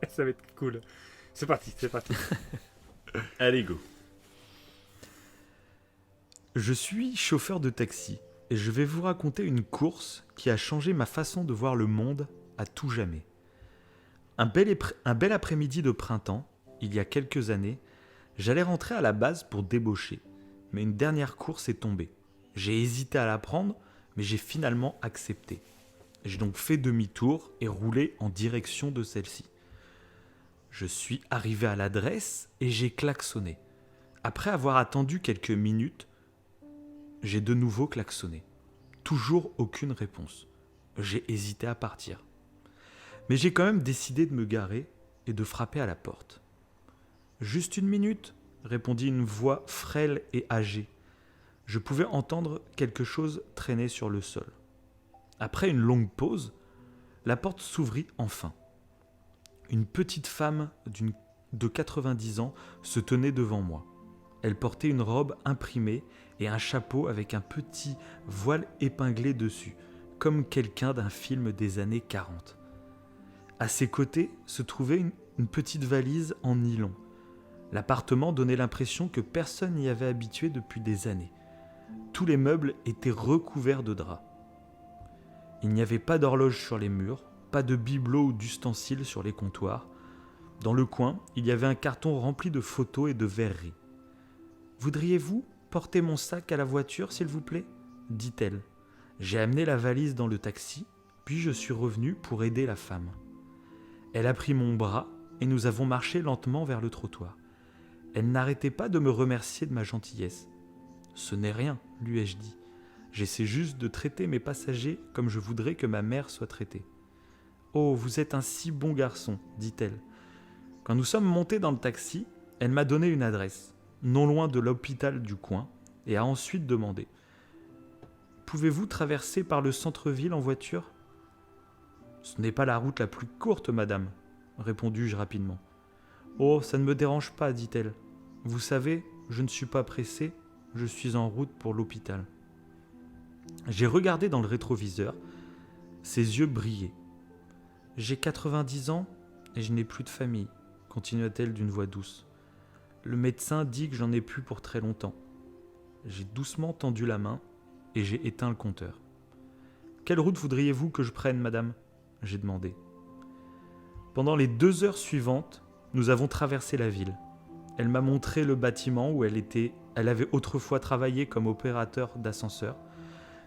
Ça va être cool. C'est parti. Allez go. Je suis chauffeur de taxi. Et je vais vous raconter une course qui a changé ma façon de voir le monde à tout jamais. Un bel après-midi de printemps, il y a quelques années, j'allais rentrer à la base pour débaucher, mais une dernière course est tombée. J'ai hésité à la prendre, mais j'ai finalement accepté. J'ai donc fait demi-tour et roulé en direction de celle-ci. Je suis arrivé à l'adresse et j'ai klaxonné. Après avoir attendu quelques minutes, j'ai de nouveau klaxonné. Toujours aucune réponse. J'ai hésité à partir. Mais j'ai quand même décidé de me garer et de frapper à la porte. « Juste une minute », répondit une voix frêle et âgée. Je pouvais entendre quelque chose traîner sur le sol. Après une longue pause, la porte s'ouvrit enfin. Une petite femme de 90 ans se tenait devant moi. Elle portait une robe imprimée et un chapeau avec un petit voile épinglé dessus, comme quelqu'un d'un film des années 40. À ses côtés se trouvait une petite valise en nylon. L'appartement donnait l'impression que personne n'y avait habitué depuis des années. Tous les meubles étaient recouverts de draps. Il n'y avait pas d'horloge sur les murs, pas de bibelots ou d'ustensiles sur les comptoirs. Dans le coin, il y avait un carton rempli de photos et de verreries. « Voudriez-vous porter mon sac à la voiture, s'il vous plaît ?» dit-elle. J'ai amené la valise dans le taxi, puis je suis revenu pour aider la femme. Elle a pris mon bras et nous avons marché lentement vers le trottoir. Elle n'arrêtait pas de me remercier de ma gentillesse. « Ce n'est rien, lui ai-je dit. J'essaie juste de traiter mes passagers comme je voudrais que ma mère soit traitée. »« Oh, vous êtes un si bon garçon, dit-elle. Quand nous sommes montés dans le taxi, elle m'a donné une adresse, non loin de l'hôpital du coin, et a ensuite demandé « Pouvez-vous traverser par le centre-ville en voiture ?»« Ce n'est pas la route la plus courte, madame, répondis-je rapidement. Oh, ça ne me dérange pas, dit-elle. Vous savez, je ne suis pas pressé, je suis en route pour l'hôpital. J'ai regardé dans le rétroviseur, ses yeux brillaient. J'ai 90 ans et je n'ai plus de famille, continua-t-elle d'une voix douce. Le médecin dit que j'en ai plus pour très longtemps. J'ai doucement tendu la main et j'ai éteint le compteur. Quelle route voudriez-vous que je prenne, madame ? J'ai demandé. Pendant les 2 heures suivantes, nous avons traversé la ville. Elle m'a montré le bâtiment où elle avait autrefois travaillé comme opérateur d'ascenseur.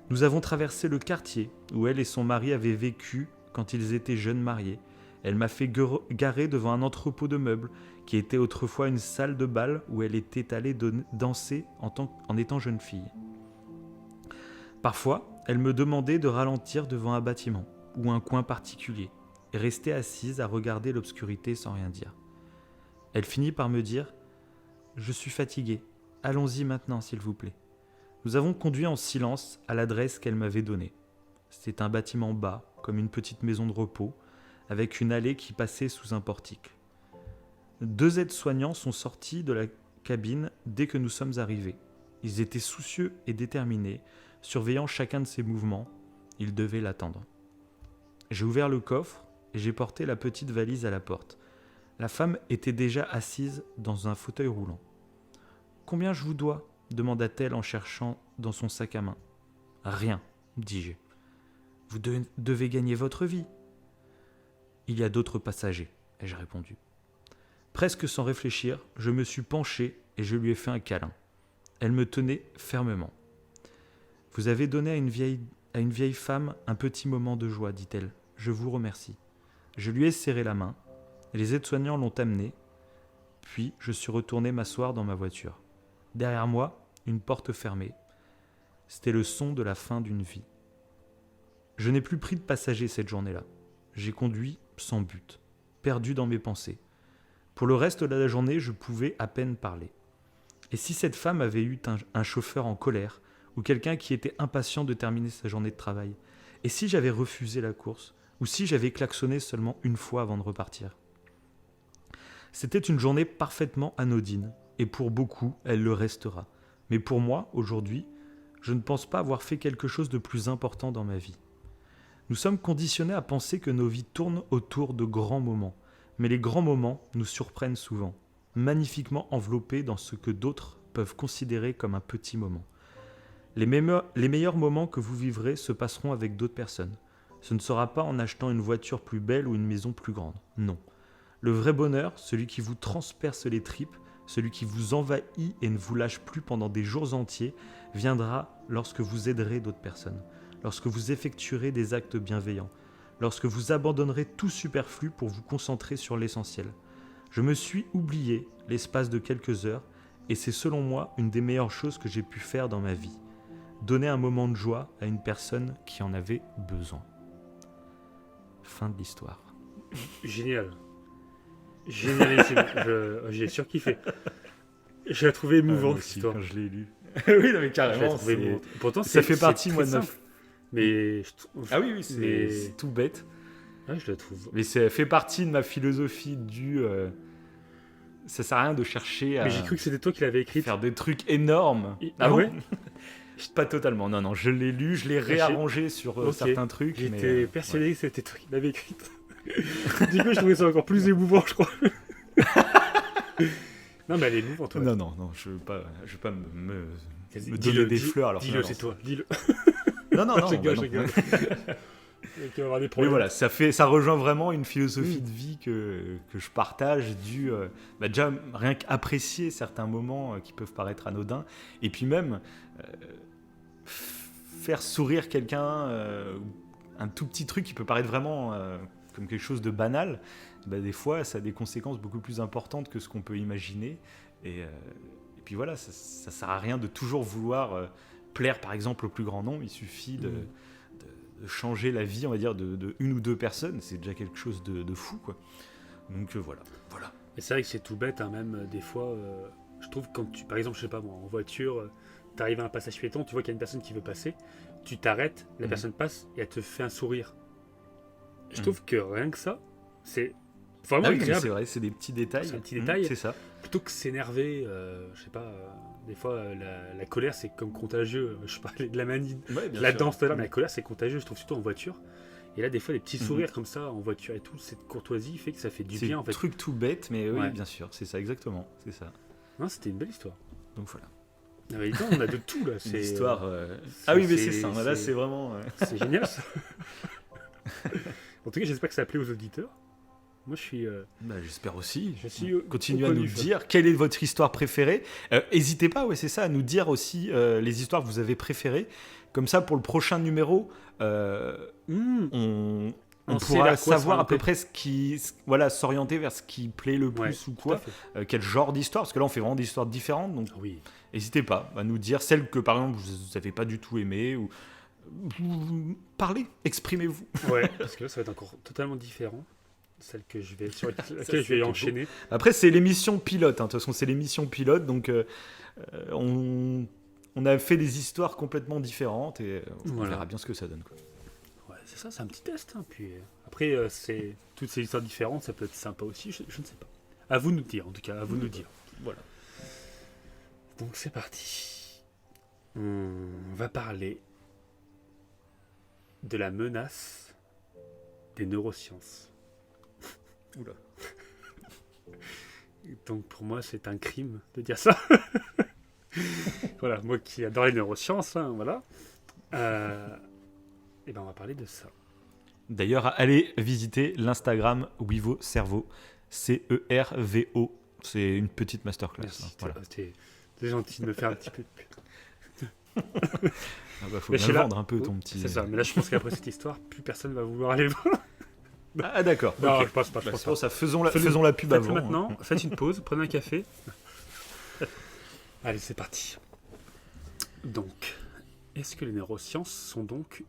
Nous avons traversé le quartier où elle et son mari avaient vécu quand ils étaient jeunes mariés. Elle m'a fait garer devant un entrepôt de meubles qui était autrefois une salle de bal où elle était allée danser en étant jeune fille. Parfois, elle me demandait de ralentir devant un bâtiment ou un coin particulier et rester assise à regarder l'obscurité sans rien dire. Elle finit par me dire « Je suis fatiguée, allons-y maintenant s'il vous plaît ». Nous avons conduit en silence à l'adresse qu'elle m'avait donnée. C'était un bâtiment bas, comme une petite maison de repos, avec une allée qui passait sous un portique. 2 aides-soignants sont sortis de la cabine dès que nous sommes arrivés. Ils étaient soucieux et déterminés, surveillant chacun de ses mouvements. Ils devaient l'attendre. J'ai ouvert le coffre et j'ai porté la petite valise à la porte. La femme était déjà assise dans un fauteuil roulant. « Combien je vous dois ?» demanda-t-elle en cherchant dans son sac à main. « Rien, dis-je. Vous devez gagner votre vie. »« Il y a d'autres passagers, » ai-je répondu. Presque sans réfléchir, je me suis penché et je lui ai fait un câlin. Elle me tenait fermement. « Vous avez donné à une vieille femme un petit moment de joie, dit-elle. Je vous remercie. » Je lui ai serré la main. Les aides-soignants l'ont amenée. Puis, je suis retourné m'asseoir dans ma voiture. Derrière moi, une porte fermée. C'était le son de la fin d'une vie. Je n'ai plus pris de passagers cette journée-là. J'ai conduit sans but, perdu dans mes pensées. Pour le reste de la journée, je pouvais à peine parler. Et si cette femme avait eu un chauffeur en colère ou quelqu'un qui était impatient de terminer sa journée de travail? Et si j'avais refusé la course? Ou si j'avais klaxonné seulement une fois avant de repartir? C'était une journée parfaitement anodine, et pour beaucoup, elle le restera. Mais pour moi, aujourd'hui, je ne pense pas avoir fait quelque chose de plus important dans ma vie. Nous sommes conditionnés à penser que nos vies tournent autour de grands moments, mais les grands moments nous surprennent souvent, magnifiquement enveloppés dans ce que d'autres peuvent considérer comme un petit moment. Les meilleurs moments que vous vivrez se passeront avec d'autres personnes. Ce ne sera pas en achetant une voiture plus belle ou une maison plus grande. Non. Le vrai bonheur, celui qui vous transperce les tripes, celui qui vous envahit et ne vous lâche plus pendant des jours entiers, viendra lorsque vous aiderez d'autres personnes, lorsque vous effectuerez des actes bienveillants, lorsque vous abandonnerez tout superflu pour vous concentrer sur l'essentiel. Je me suis oublié l'espace de quelques heures et c'est selon moi une des meilleures choses que j'ai pu faire dans ma vie. Donner un moment de joie à une personne qui en avait besoin. Fin de l'histoire. Génial. Génialissime. J'ai surkiffé. Je l'ai trouvé émouvant, cette histoire. Quand je l'ai lu. Oui, non, mais Je l'ai carrément. trouvé émouvant. Pourtant, Ça fait partie, c'est moi, très de ma... simple. Mais Ah oui, c'est Mais- tout bête. ouais, je la trouve. Mais ça fait partie de ma philosophie du... ça sert à rien de chercher à Mais j'ai cru que c'était toi qui l'avais écrite. faire des trucs énormes. Ah bon ouais. Pas totalement. Non, non, je l'ai lu, je l'ai réarrangé sur Ok. certains trucs. mais, J'étais persuadé que c'était toi qui l'avais écrite. Du coup, je trouvais ça encore plus émouvant, je crois. Non, mais elle est émouvante, ouais. toi. Non, je veux pas me Vas-y, donner dis-le, des fleurs. Alors Dis-le, c'est toi. Dis-le. Non, non, non. Je rigole, bah je non. rigole. Tu vas avoir des Mais problèmes. voilà, ça rejoint vraiment une philosophie de vie que je partage, déjà rien qu'apprécier certains moments qui peuvent paraître anodins, et puis même faire sourire quelqu'un, un tout petit truc qui peut paraître vraiment comme quelque chose de banal, des fois ça a des conséquences beaucoup plus importantes que ce qu'on peut imaginer, et puis voilà, ça sert à rien de toujours vouloir plaire par exemple au plus grand nombre, il suffit de changer la vie, on va dire, de une ou deux personnes, c'est déjà quelque chose de fou, quoi. Donc voilà. Et c'est vrai que c'est tout bête, hein, même des fois, je trouve quand tu, par exemple, je sais pas moi, en voiture, t'arrives à un passage piéton, tu vois qu'il y a une personne qui veut passer, tu t'arrêtes, la personne passe et elle te fait un sourire. Je trouve que rien que ça, c'est vraiment Ah oui, mais agréable. c'est vrai, c'est des petits détails. C'est un petit détail. C'est ça. Plutôt que s'énerver, je sais pas, des fois la colère c'est comme contagieux. Je parlais de la manie, Ouais, bien la sûr. danse tout à l'heure, mais la colère c'est contagieux, je trouve surtout en voiture. Et là, des fois, des petits Mhm. sourires comme ça en voiture et tout, cette courtoisie fait que ça fait du C'est bien en un fait. truc tout bête, mais oui, Ouais. bien sûr, c'est ça, exactement. C'est ça. Non, c'était une belle histoire. Donc voilà. Ah, mais dis donc, on a de tout là. C'est C'est une histoire. c'est- Ah oui, mais c'est- c'est ça. Là, c'est vraiment. C'est génial ça. En tout cas, j'espère que ça a plu aux auditeurs. Moi, je suis. J'espère aussi. Je suis Continuez au à nous conif. dire quelle est votre histoire préférée. N'hésitez pas, ouais, c'est ça, à nous dire aussi les histoires que vous avez préférées. Comme ça, pour le prochain numéro, on On sait pourra vers quoi savoir à peu s'orienter. près s'orienter vers ce qui plaît le plus Ouais, ou tout à quoi. fait. Quel genre d'histoire, parce que là, on fait vraiment des histoires différentes. Donc, Oui. n'hésitez pas à nous dire celles que, par exemple, vous n'avez pas du tout aimées. Ou parlez, exprimez-vous. Ouais, parce que là, ça va être encore totalement différent. Celle que je vais sur laquelle je c'était vais beau. enchaîner. Après, c'est l'émission pilote. Hein. De toute façon, c'est l'émission pilote. Donc, on a fait des histoires complètement différentes et on Voilà. verra bien ce que ça donne, quoi. Ouais, c'est ça, c'est un petit test. Hein. Puis après, c'est toutes ces histoires différentes, ça peut être sympa aussi. Je ne sais pas. À vous de nous dire, en tout cas, à vous de nous dire. Voilà. Donc c'est parti. On va parler de la menace des neurosciences. Oula. Donc pour moi, c'est un crime de dire ça. Voilà, moi qui adore les neurosciences, hein, voilà. Et ben on va parler de ça. D'ailleurs, allez visiter l'Instagram Wivo Cerveau. CERVO. C'est une petite masterclass. Merci. Hein, voilà. T'es gentil de me faire un petit peu de pub. Ah bah, faut Mais bien je suis le là. vendre un peu ton petit. C'est ça, mais là je pense qu'après cette histoire, plus personne va vouloir aller le voir. Ah d'accord. Non, ok. je pense pas. Bah, Je pense c'est pas. pour ça. Faisons la pub Faites-le avant. maintenant, hein. faites une pause, prenez un café. Allez, c'est parti. Donc, est-ce que les neurosciences sont donc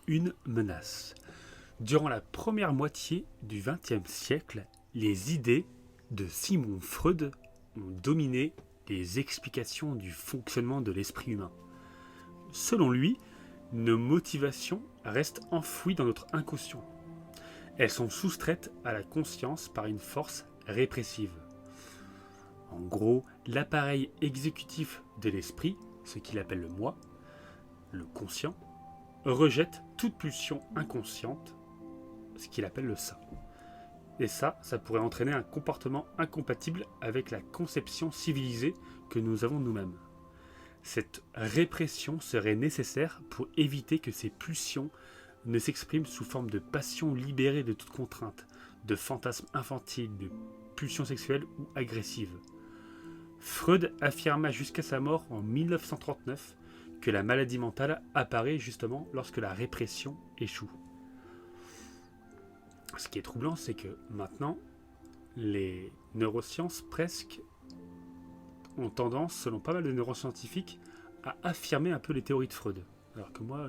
une menace ? Durant la première moitié du XXe siècle, les idées de Sigmund Freud ont dominé les explications du fonctionnement de l'esprit humain. Selon lui, nos motivations restent enfouies dans notre inconscient. Elles sont soustraites à la conscience par une force répressive. En gros, l'appareil exécutif de l'esprit, ce qu'il appelle le moi, le conscient, rejette toute pulsion inconsciente, ce qu'il appelle le ça. Et ça pourrait entraîner un comportement incompatible avec la conception civilisée que nous avons nous-mêmes. Cette répression serait nécessaire pour éviter que ces pulsions ne s'exprime sous forme de passion libérée de toute contrainte, de fantasmes infantiles, de pulsions sexuelles ou agressives. Freud affirma jusqu'à sa mort en 1939 que la maladie mentale apparaît justement lorsque la répression échoue. Ce qui est troublant, c'est que maintenant, les neurosciences presque ont tendance, selon pas mal de neuroscientifiques, à affirmer un peu les théories de Freud. Alors que moi,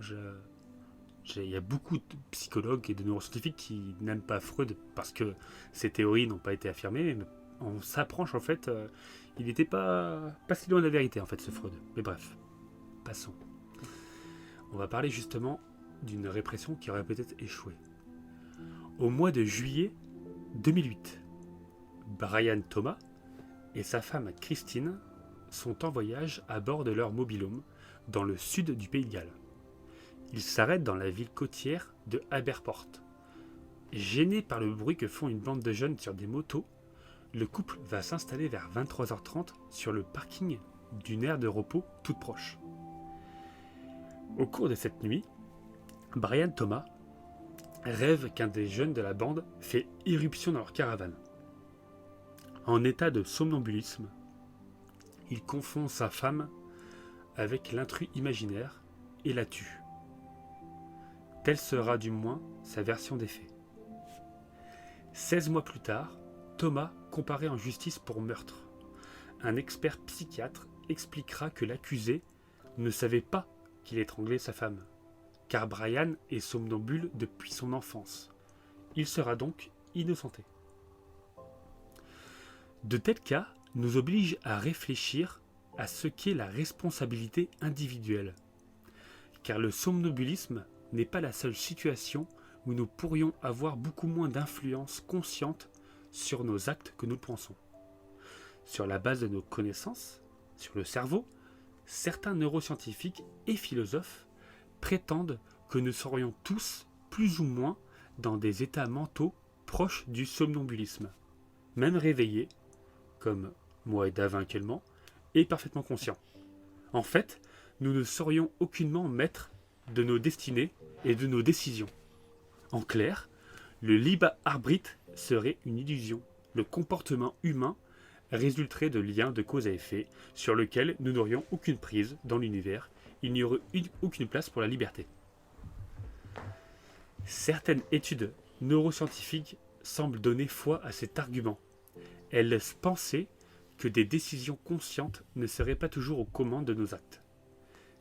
il y a beaucoup de psychologues et de neuroscientifiques qui n'aiment pas Freud parce que ces théories n'ont pas été affirmées. Mais on s'approche en fait, il n'était pas si loin de la vérité en fait, ce Freud. Mais bref, passons. On va parler justement d'une répression qui aurait peut-être échoué. Au mois de juillet 2008, Brian Thomas et sa femme Christine sont en voyage à bord de leur mobil-home dans le sud du Pays de Galles. Ils s'arrêtent dans la ville côtière de Aberporth. Gêné par le bruit que font une bande de jeunes sur des motos, le couple va s'installer vers 23h30 sur le parking d'une aire de repos toute proche. Au cours de cette nuit, Brian Thomas rêve qu'un des jeunes de la bande fait irruption dans leur caravane. En état de somnambulisme, il confond sa femme avec l'intrus imaginaire et la tue. Telle sera du moins sa version des faits. 16 mois plus tard, Thomas comparé en justice pour meurtre. Un expert psychiatre expliquera que l'accusé ne savait pas qu'il étranglait sa femme, car Brian est somnambule depuis son enfance. Il sera donc innocenté. De tels cas nous obligent à réfléchir à ce qu'est la responsabilité individuelle, car le somnambulisme n'est pas la seule situation où nous pourrions avoir beaucoup moins d'influence consciente sur nos actes que nous le pensons. Sur la base de nos connaissances sur le cerveau, certains neuroscientifiques et philosophes prétendent que nous serions tous plus ou moins dans des états mentaux proches du somnambulisme, même réveillés, comme moi et Davin actuellement, et parfaitement conscients. En fait, nous ne serions aucunement maîtres de nos destinées et de nos décisions. En clair, le libre arbitre serait une illusion. Le comportement humain résulterait de liens de cause à effet sur lesquels nous n'aurions aucune prise dans l'univers. Il n'y aurait aucune place pour la liberté. Certaines études neuroscientifiques semblent donner foi à cet argument. Elles laissent penser que des décisions conscientes ne seraient pas toujours aux commandes de nos actes.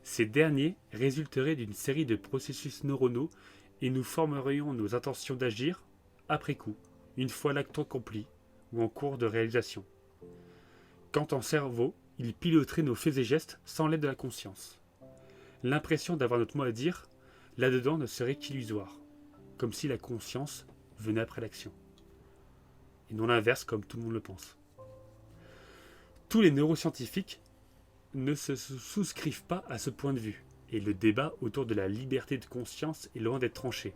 Ces derniers résulteraient d'une série de processus neuronaux et nous formerions nos intentions d'agir après coup, une fois l'acte accompli ou en cours de réalisation. Quant au cerveau, il piloterait nos faits et gestes sans l'aide de la conscience. L'impression d'avoir notre mot à dire, là-dedans, ne serait qu'illusoire, comme si la conscience venait après l'action. Et non l'inverse comme tout le monde le pense. Tous les neuroscientifiques ne se souscrivent pas à ce point de vue, et le débat autour de la liberté de conscience est loin d'être tranché.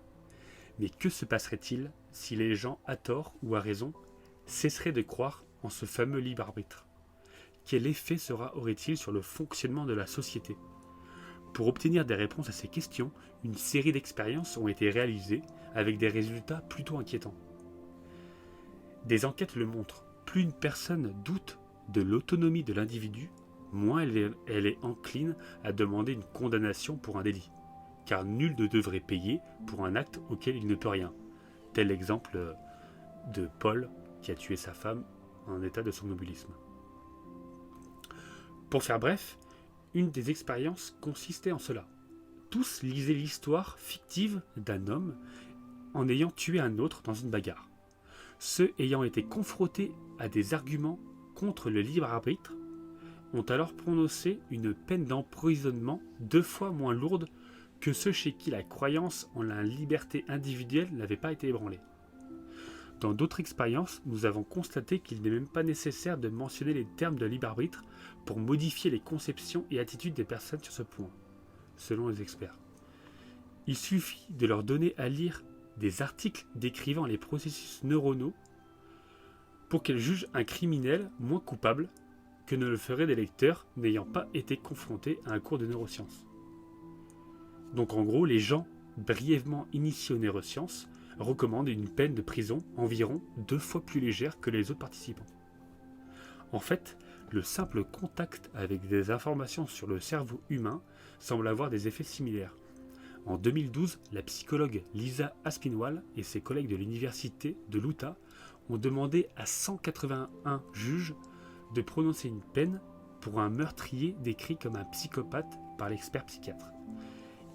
Mais que se passerait-il si les gens, à tort ou à raison, cesseraient de croire en ce fameux libre arbitre? Quel effet aurait-il sur le fonctionnement de la société? Pour obtenir des réponses à ces questions, une série d'expériences ont été réalisées avec des résultats plutôt inquiétants. Des enquêtes le montrent, plus une personne doute de l'autonomie de l'individu, moins elle est encline à demander une condamnation pour un délit, car nul ne devrait payer pour un acte auquel il ne peut rien. Tel l'exemple de Paul qui a tué sa femme en état de somnambulisme. Pour faire bref, une des expériences consistait en cela. Tous lisaient l'histoire fictive d'un homme en ayant tué un autre dans une bagarre. Ceux ayant été confrontés à des arguments contre le libre arbitre ont alors prononcé une peine d'emprisonnement 2 fois moins lourde que ceux chez qui la croyance en la liberté individuelle n'avait pas été ébranlée. Dans d'autres expériences, nous avons constaté qu'il n'est même pas nécessaire de mentionner les termes de libre arbitre pour modifier les conceptions et attitudes des personnes sur ce point, selon les experts. Il suffit de leur donner à lire des articles décrivant les processus neuronaux pour qu'elles jugent un criminel moins coupable que ne le feraient des lecteurs n'ayant pas été confrontés à un cours de neurosciences. Donc en gros, les gens brièvement initié aux neurosciences, recommande une peine de prison environ 2 fois plus légère que les autres participants. En fait, le simple contact avec des informations sur le cerveau humain semble avoir des effets similaires. En 2012, la psychologue Lisa Aspinwall et ses collègues de l'université de l'Utah ont demandé à 181 juges de prononcer une peine pour un meurtrier décrit comme un psychopathe par l'expert psychiatre.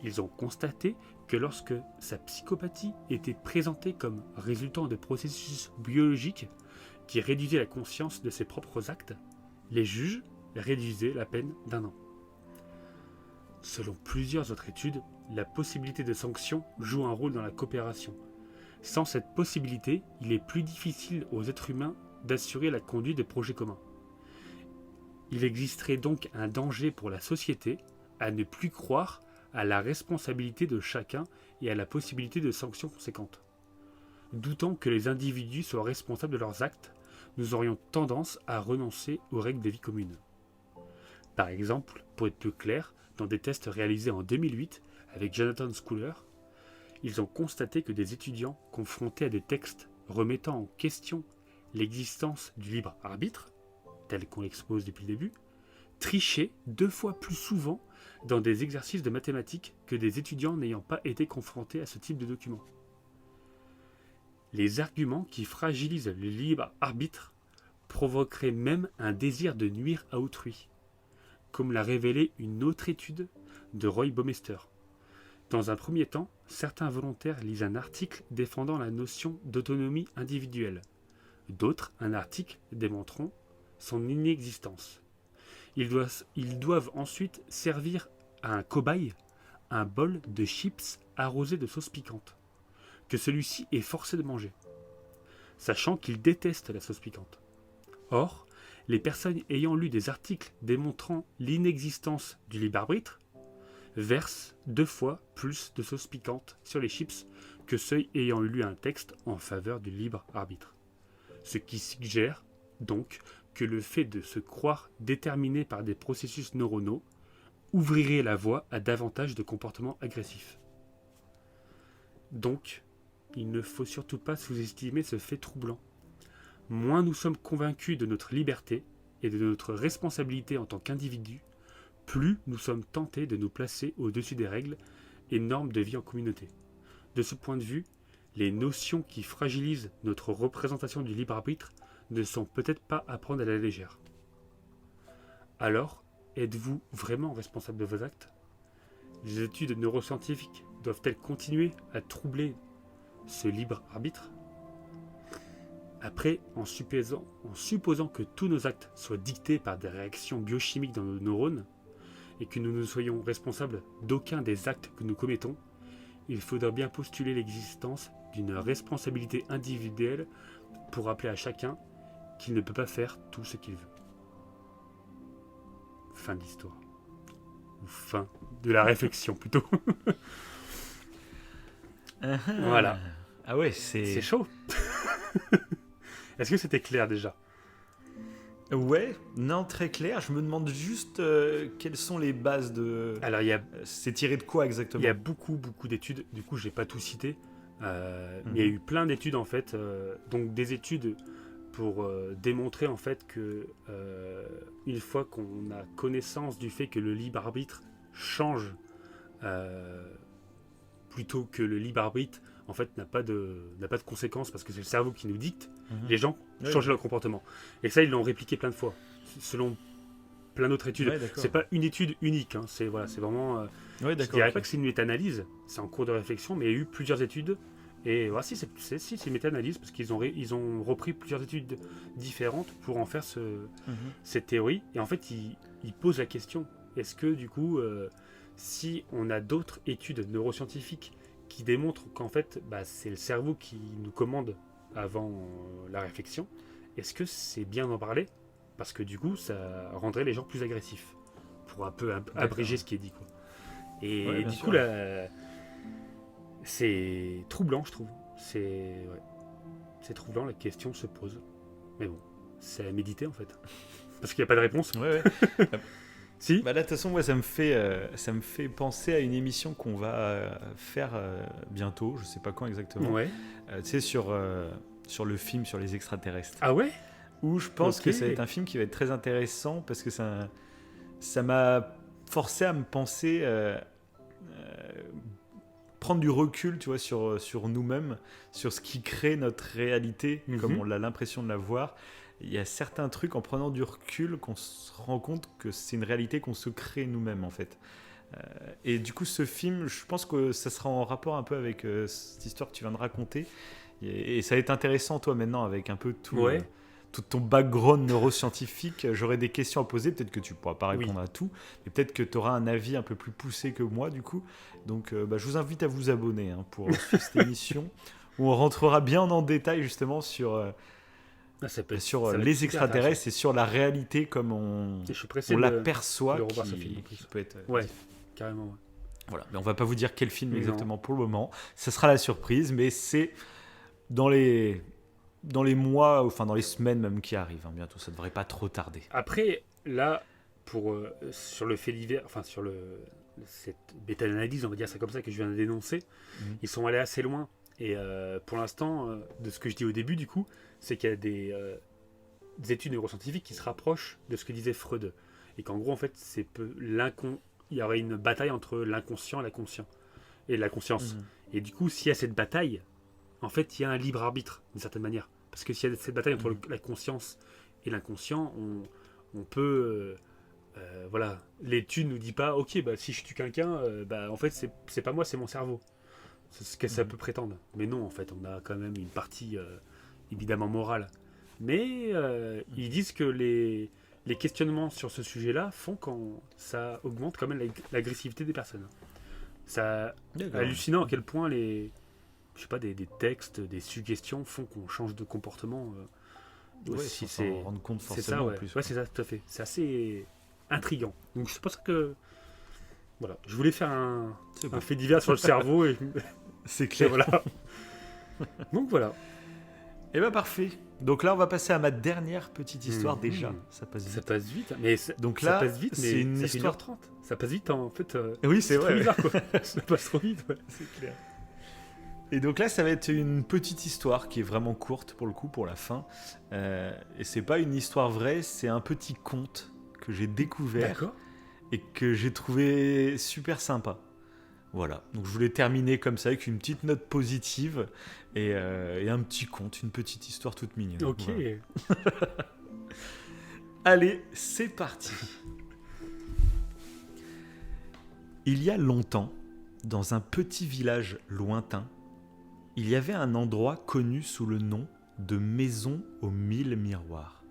Ils ont constaté que lorsque sa psychopathie était présentée comme résultant de processus biologiques qui réduisaient la conscience de ses propres actes, les juges réduisaient la peine d'1 an. Selon plusieurs autres études, la possibilité de sanction joue un rôle dans la coopération. Sans cette possibilité, il est plus difficile aux êtres humains d'assurer la conduite de projets communs. Il existerait donc un danger pour la société à ne plus croire à la responsabilité de chacun et à la possibilité de sanctions conséquentes. Doutant que les individus soient responsables de leurs actes, nous aurions tendance à renoncer aux règles de vie commune. Par exemple, pour être plus clair, dans des tests réalisés en 2008 avec Jonathan Schooler, ils ont constaté que des étudiants confrontés à des textes remettant en question l'existence du libre arbitre, tel qu'on l'expose depuis le début, trichaient 2 fois plus souvent dans des exercices de mathématiques que des étudiants n'ayant pas été confrontés à ce type de document. Les arguments qui fragilisent le libre arbitre provoqueraient même un désir de nuire à autrui, comme l'a révélé une autre étude de Roy Baumeister. Dans un premier temps, certains volontaires lisent un article défendant la notion d'autonomie individuelle. D'autres, un article démontrant son inexistence. Ils doivent ensuite servir à un cobaye un bol de chips arrosé de sauce piquante, que celui-ci est forcé de manger, sachant qu'il déteste la sauce piquante. Or, les personnes ayant lu des articles démontrant l'inexistence du libre arbitre versent 2 fois plus de sauce piquante sur les chips que ceux ayant lu un texte en faveur du libre arbitre. Ce qui suggère donc que le fait de se croire déterminé par des processus neuronaux ouvrirait la voie à davantage de comportements agressifs. Donc, il ne faut surtout pas sous-estimer ce fait troublant. Moins nous sommes convaincus de notre liberté et de notre responsabilité en tant qu'individus, plus nous sommes tentés de nous placer au-dessus des règles et normes de vie en communauté. De ce point de vue, les notions qui fragilisent notre représentation du libre arbitre ne sont peut-être pas à prendre à la légère. Alors, êtes-vous vraiment responsable de vos actes ? Les études neuroscientifiques doivent-elles continuer à troubler ce libre arbitre ? Après, en supposant que tous nos actes soient dictés par des réactions biochimiques dans nos neurones, et que nous ne soyons responsables d'aucun des actes que nous commettons, il faudra bien postuler l'existence d'une responsabilité individuelle pour rappeler à chacun qu'il ne peut pas faire tout ce qu'il veut. Fin de l'histoire. Ou fin de la réflexion, plutôt. Voilà. Ah ouais, C'est chaud. Est-ce que c'était clair déjà ? Ouais, non, très clair. Je me demande juste quelles sont les bases de... Alors, il y a... C'est tiré de quoi exactement ? Il y a beaucoup d'études. Du coup, je n'ai pas tout cité. Mais il y a eu plein d'études, en fait. Donc, des études pour démontrer, en fait, que une fois qu'on a connaissance du fait que le libre arbitre change plutôt que le libre arbitre, en fait, n'a pas de conséquences parce que c'est le cerveau qui nous dicte, les gens changent leur comportement. Et ça, ils l'ont répliqué plein de fois, selon plein d'autres études. Ouais, c'est pas une étude unique, hein. C'est vraiment... je dirais pas que c'est une méta-analyse, c'est en cours de réflexion, mais il y a eu plusieurs études. Et voilà, c'est une méta-analyse parce qu'ils ont repris plusieurs études différentes pour en faire cette théorie. Et en fait, ils posent la question, est-ce que du coup, si on a d'autres études neuroscientifiques qui démontrent qu'en fait, c'est le cerveau qui nous commande avant la réflexion, est-ce que c'est bien d'en parler ? Parce que du coup, ça rendrait les gens plus agressifs, pour un peu abréger ce qui est dit, quoi. Et du coup, là, c'est troublant, je trouve. C'est troublant, la question se pose. Mais bon, c'est à méditer, en fait. Parce qu'il n'y a pas de réponse. Si. Bah là, de toute façon, moi, ça me fait penser à une émission qu'on va faire bientôt, je sais pas quand exactement. Ouais. Tu sais, sur le film sur les extraterrestres. Ah ouais. Où je pense Ok. que ça va être un film qui va être très intéressant parce que ça m'a forcé à me penser, prendre du recul, tu vois, sur nous-mêmes, sur ce qui crée notre réalité, comme on a l'impression de la voir. Il y a certains trucs, en prenant du recul, qu'on se rend compte que c'est une réalité qu'on se crée nous-mêmes, en fait. Et du coup, ce film, je pense que ça sera en rapport un peu avec cette histoire que tu viens de raconter. Et ça va être intéressant, toi, maintenant, avec un peu tout ton background neuroscientifique. J'aurai des questions à poser. Peut-être que tu ne pourras pas répondre à tout. Mais peut-être que tu auras un avis un peu plus poussé que moi, du coup. Donc, je vous invite à vous abonner pour suivre cette émission où on rentrera bien en détail, justement, sur les extraterrestres et sur la réalité comme on l'aperçoit, qui peut être... Ouais, carrément. Ouais. Voilà, mais on va pas vous dire quel film exactement pour le moment. Ça sera la surprise, mais c'est dans les mois, enfin dans les semaines même qui arrivent, bientôt. Ça devrait pas trop tarder. Après, là, sur le fait divers, enfin sur cette bêta-analyse, on va dire ça comme ça, que je viens de dénoncer, ils sont allés assez loin. Et pour l'instant, de ce que je dis au début, du coup, c'est qu'il y a des études neuroscientifiques qui se rapprochent de ce que disait Freud. Et qu'en gros, en fait, il y aurait une bataille entre l'inconscient et la conscience. Et du coup, s'il y a cette bataille, en fait, il y a un libre arbitre, d'une certaine manière. Parce que s'il y a cette bataille entre la conscience et l'inconscient, on peut... voilà, l'étude nous dit pas, ok, bah, si je tue quelqu'un, en fait, c'est pas moi, c'est mon cerveau. C'est ce que ça peut prétendre. Mais non, en fait, on a quand même une partie évidemment morale. Mais ils disent que les questionnements sur ce sujet-là font quand ça augmente quand même l'agressivité des personnes. C'est hallucinant à quel point des textes, des suggestions font qu'on change de comportement. Si c'est rendre compte forcément. C'est ça, ouais. En plus, ouais, c'est ça, tout à fait. C'est assez intriguant. Donc c'est pour ça que voilà, je voulais faire un fait divers sur le cerveau et c'est clair. Voilà. Donc voilà. Et parfait. Donc là, on va passer à ma dernière petite histoire. Déjà, ça passe vite. Ça passe vite. Mais donc là, ça passe vite, mais c'est une histoire 1h30. Ça passe vite en fait. Oui, c'est vrai. Bizarre, quoi. Ça passe trop vite. Ouais. C'est clair. Et donc là, ça va être une petite histoire qui est vraiment courte pour le coup, pour la fin. Et c'est pas une histoire vraie, c'est un petit conte que j'ai découvert et que j'ai trouvé super sympa. Voilà, donc je voulais terminer comme ça avec une petite note positive et un petit conte, une petite histoire toute mignonne. Ok. Voilà. Allez, c'est parti. Il y a longtemps, dans un petit village lointain, il y avait un endroit connu sous le nom de Maison aux 1000 miroirs.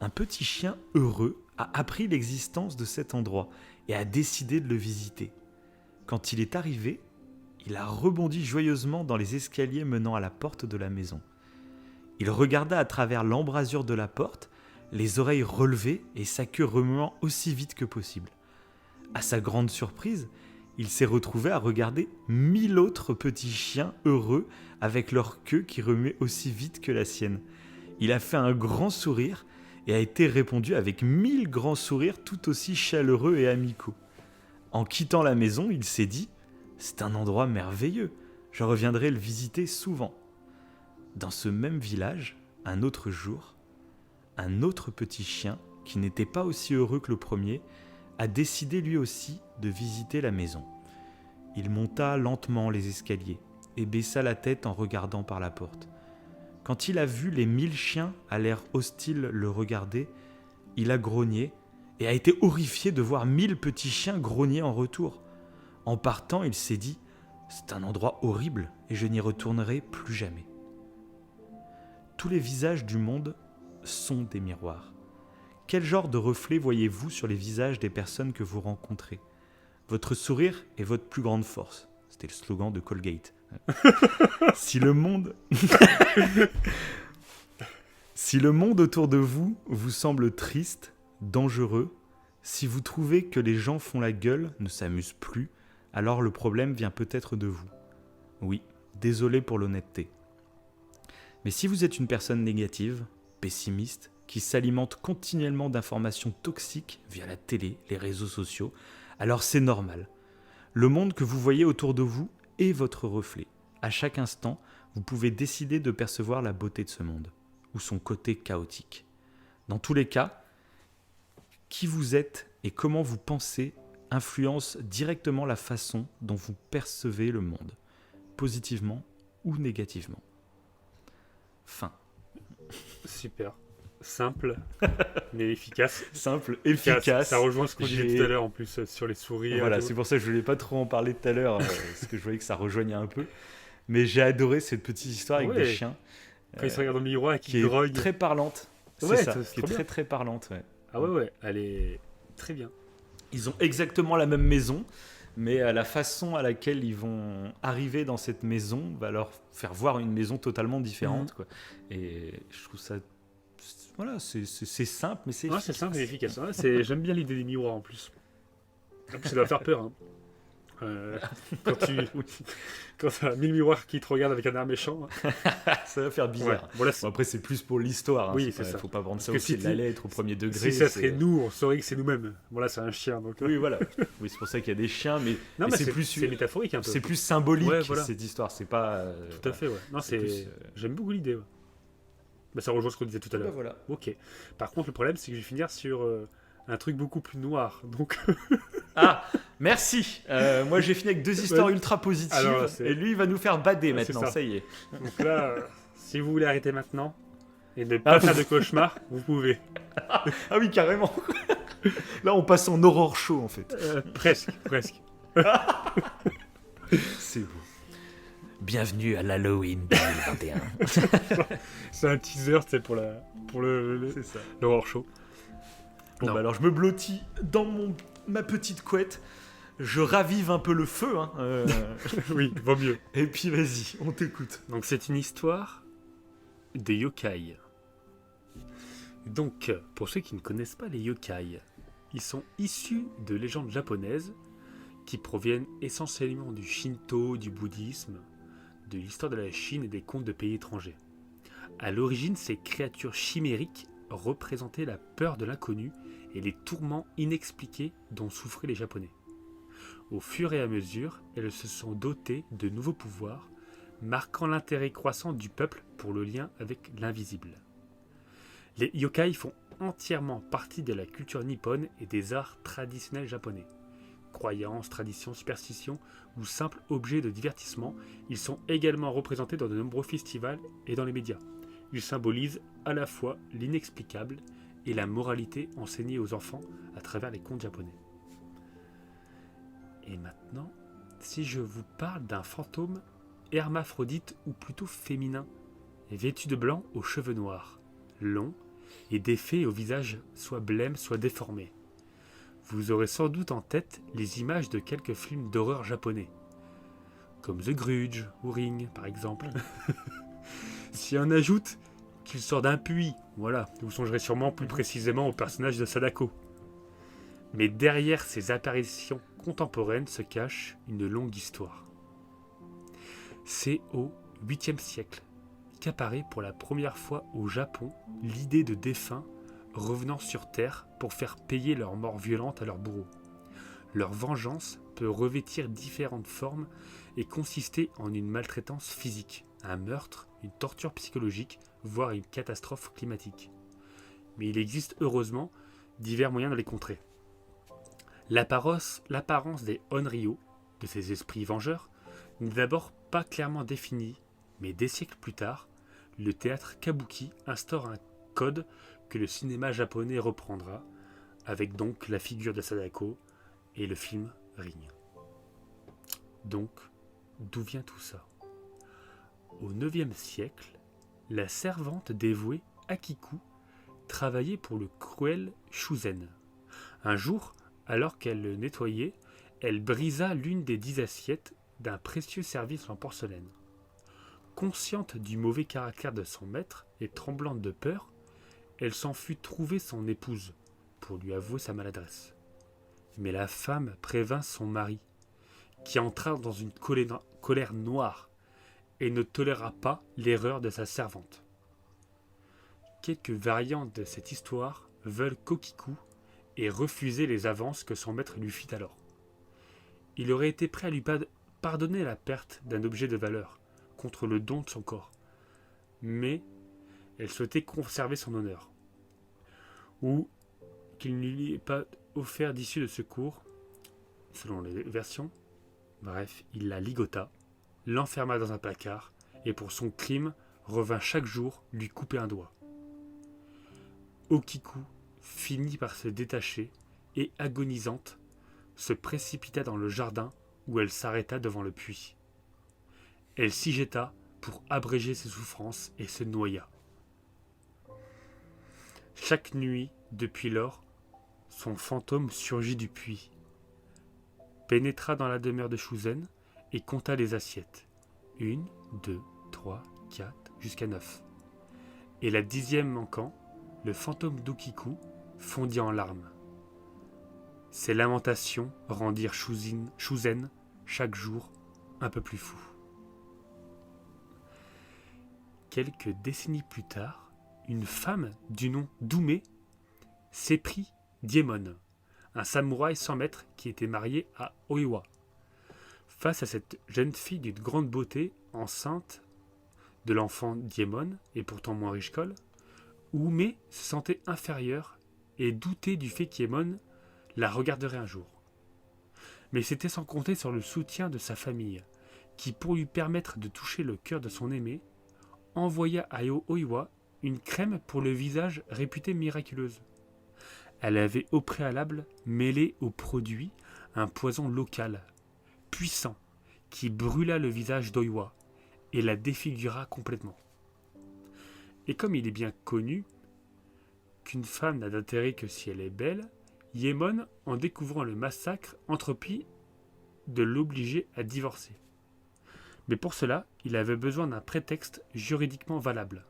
Un petit chien heureux a appris l'existence de cet endroit et a décidé de le visiter. Quand il est arrivé, il a rebondi joyeusement dans les escaliers menant à la porte de la maison. Il regarda à travers l'embrasure de la porte, les oreilles relevées et sa queue remuant aussi vite que possible. À sa grande surprise, il s'est retrouvé à regarder 1000 autres petits chiens heureux avec leur queue qui remuait aussi vite que la sienne. Il a fait un grand sourire et a été répondu avec 1000 grands sourires tout aussi chaleureux et amicaux. En quittant la maison, il s'est dit « C'est un endroit merveilleux, je reviendrai le visiter souvent. » Dans ce même village, un autre jour, un autre petit chien, qui n'était pas aussi heureux que le premier, a décidé lui aussi de visiter la maison. Il monta lentement les escaliers et baissa la tête en regardant par la porte. Quand il a vu les 1000 chiens à l'air hostile le regarder, il a grogné et a été horrifié de voir 1000 petits chiens grogner en retour. En partant, il s'est dit « C'est un endroit horrible et je n'y retournerai plus jamais. » Tous les visages du monde sont des miroirs. Quel genre de reflet voyez-vous sur les visages des personnes que vous rencontrez ? Votre sourire est votre plus grande force. C'était le slogan de Colgate. Si le monde autour de vous vous semble triste, dangereux, si vous trouvez que les gens font la gueule, ne s'amusent plus, alors le problème vient peut-être de vous. Oui, désolé pour l'honnêteté. Mais si vous êtes une personne négative, pessimiste, qui s'alimente continuellement d'informations toxiques via la télé, les réseaux sociaux, alors c'est normal. Le monde que vous voyez autour de vous est votre reflet. À chaque instant, vous pouvez décider de percevoir la beauté de ce monde, ou son côté chaotique. Dans tous les cas, qui vous êtes et comment vous pensez influence directement la façon dont vous percevez le monde, positivement ou négativement. Fin. Super. Simple, mais efficace. Simple, efficace. Ça rejoint ce qu'on disait tout à l'heure en plus sur les souris. Voilà, c'est pour ça que je ne voulais pas trop en parler tout à l'heure, parce que je voyais que ça rejoignait un peu. Mais j'ai adoré cette petite histoire avec des chiens. Quand ils se regardent dans le miroir et qu'ils qui grognent. Est très parlante. C'est ouais, ça, c'est qui est très très parlante. Ouais. Ah ouais, elle est très bien. Ils ont exactement la même maison, mais la façon à laquelle ils vont arriver dans cette maison va leur faire voir une maison totalement différente. Quoi. Et je trouve ça... Voilà, c'est simple, mais c'est efficace. C'est simple et efficace. J'aime bien l'idée des miroirs en plus. En plus, ça doit faire peur. Hein. Quand tu as 1000 miroirs qui te regardent avec un air méchant, ça va faire bizarre. Ouais. Bon, après, c'est plus pour l'histoire. Oui, c'est ça. Faut pas prendre ça parce aussi de la lettre au premier degré. Si ça serait nous, on saurait que c'est nous-mêmes. Bon, là, c'est un chien. Donc... Oui, voilà. Oui, c'est pour ça qu'il y a des chiens, mais c'est métaphorique un peu. C'est plus symbolique, voilà. Cette histoire. C'est pas. Tout à fait, ouais. Non, j'aime beaucoup l'idée. Ouais. Bah, ça rejoint ce qu'on disait tout à l'heure. Voilà. Ok. Par contre, le problème, c'est que je vais finir sur un truc beaucoup plus noir. Donc. Merci. Moi, j'ai fini avec 2 histoires ultra positives. Alors, et lui, il va nous faire bader maintenant. Ça y est. Donc là, si vous voulez arrêter maintenant et ne pas faire de cauchemar, vous pouvez. Ah oui, carrément. Là, on passe en horror show, en fait. Presque. C'est beau. Bienvenue à l'Halloween 2021. C'est un teaser, c'est pour l'horror show. Bon, alors je me blottis dans ma petite couette. Je ravive un peu le feu. Oui, vaut mieux. Et puis vas-y, on t'écoute. Donc c'est une histoire de yokai. Donc, pour ceux qui ne connaissent pas les yokai, ils sont issus de légendes japonaises qui proviennent essentiellement du Shinto, du bouddhisme, de l'histoire de la Chine et des contes de pays étrangers. À l'origine, ces créatures chimériques représentaient la peur de l'inconnu et les tourments inexpliqués dont souffraient les Japonais. Au fur et à mesure, elles se sont dotées de nouveaux pouvoirs, marquant l'intérêt croissant du peuple pour le lien avec l'invisible. Les yokai font entièrement partie de la culture nippone et des arts traditionnels japonais. Croyances, traditions, superstitions ou simples objets de divertissement, ils sont également représentés dans de nombreux festivals et dans les médias. Ils symbolisent à la fois l'inexplicable et la moralité enseignée aux enfants à travers les contes japonais. Et maintenant, si je vous parle d'un fantôme hermaphrodite ou plutôt féminin, vêtu de blanc aux cheveux noirs, longs et défaits au visage soit blême soit déformé, vous aurez sans doute en tête les images de quelques films d'horreur japonais, comme The Grudge ou Ring par exemple. Si on ajoute qu'il sort d'un puits, voilà, vous songerez sûrement plus précisément au personnage de Sadako. Mais derrière ces apparitions contemporaines se cache une longue histoire. C'est au 8e siècle qu'apparaît pour la première fois au Japon l'idée de défunts revenant sur Terre pour faire payer leur mort violente à leurs bourreaux. Leur vengeance peut revêtir différentes formes et consister en une maltraitance physique, un meurtre, une torture psychologique, voire une catastrophe climatique. Mais il existe heureusement divers moyens de les contrer. L'apparence des Onryo, de ces esprits vengeurs, n'est d'abord pas clairement définie, mais des siècles plus tard, le théâtre kabuki instaure un code que le cinéma japonais reprendra, avec donc la figure de Sadako et le film Ring. Donc, d'où vient tout ça ? Au 9e siècle, la servante dévouée Akiku travaillait pour le cruel Shuzen. Un jour, alors qu'elle le nettoyait, elle brisa l'une des 10 assiettes d'un précieux service en porcelaine. Consciente du mauvais caractère de son maître et tremblante de peur, elle s'en fut trouver son épouse pour lui avouer sa maladresse. Mais la femme prévint son mari, qui entra dans une colère noire et ne toléra pas l'erreur de sa servante. quelques variantes de cette histoire veulent qu'Okiku ait refusé les avances que son maître lui fit alors. Il aurait été prêt à lui pardonner la perte d'un objet de valeur contre le don de son corps, mais elle souhaitait conserver son honneur, ou qu'il ne lui ait pas offert d'issue de secours, selon les versions. Bref, il la ligota, l'enferma dans un placard, et pour son crime, revint chaque jour lui couper un doigt. Okiku finit par se détacher et, agonisante, se précipita dans le jardin où elle s'arrêta devant le puits. Elle s'y jeta pour abréger ses souffrances et se noya. Chaque nuit, depuis lors, son fantôme surgit du puits, pénétra dans la demeure de Shuzen et compta les assiettes. 1, 2, 3, 4, jusqu'à 9. Et la 10e manquant, le fantôme d'Okiku fondit en larmes. Ses lamentations rendirent Shuzen chaque jour un peu plus fou. Quelques décennies plus tard, une femme du nom d'Ume s'éprit d'Iemon, un samouraï sans maître qui était marié à Oiwa. Face à cette jeune fille d'une grande beauté, enceinte de l'enfant d'Iemon et pourtant moins riche qu'elle, Ume se sentait inférieure et doutait du fait qu'Iemon la regarderait un jour. Mais c'était sans compter sur le soutien de sa famille, qui, pour lui permettre de toucher le cœur de son aimé, envoya à Oiwa une crème pour le visage réputée miraculeuse. Elle avait au préalable mêlé au produit un poison local, puissant, qui brûla le visage d'Oiwa et la défigura complètement. Et comme il est bien connu qu'une femme n'a d'intérêt que si elle est belle, Iemon, en découvrant le massacre, entreprit de l'obliger à divorcer. Mais pour cela, il avait besoin d'un prétexte juridiquement valable.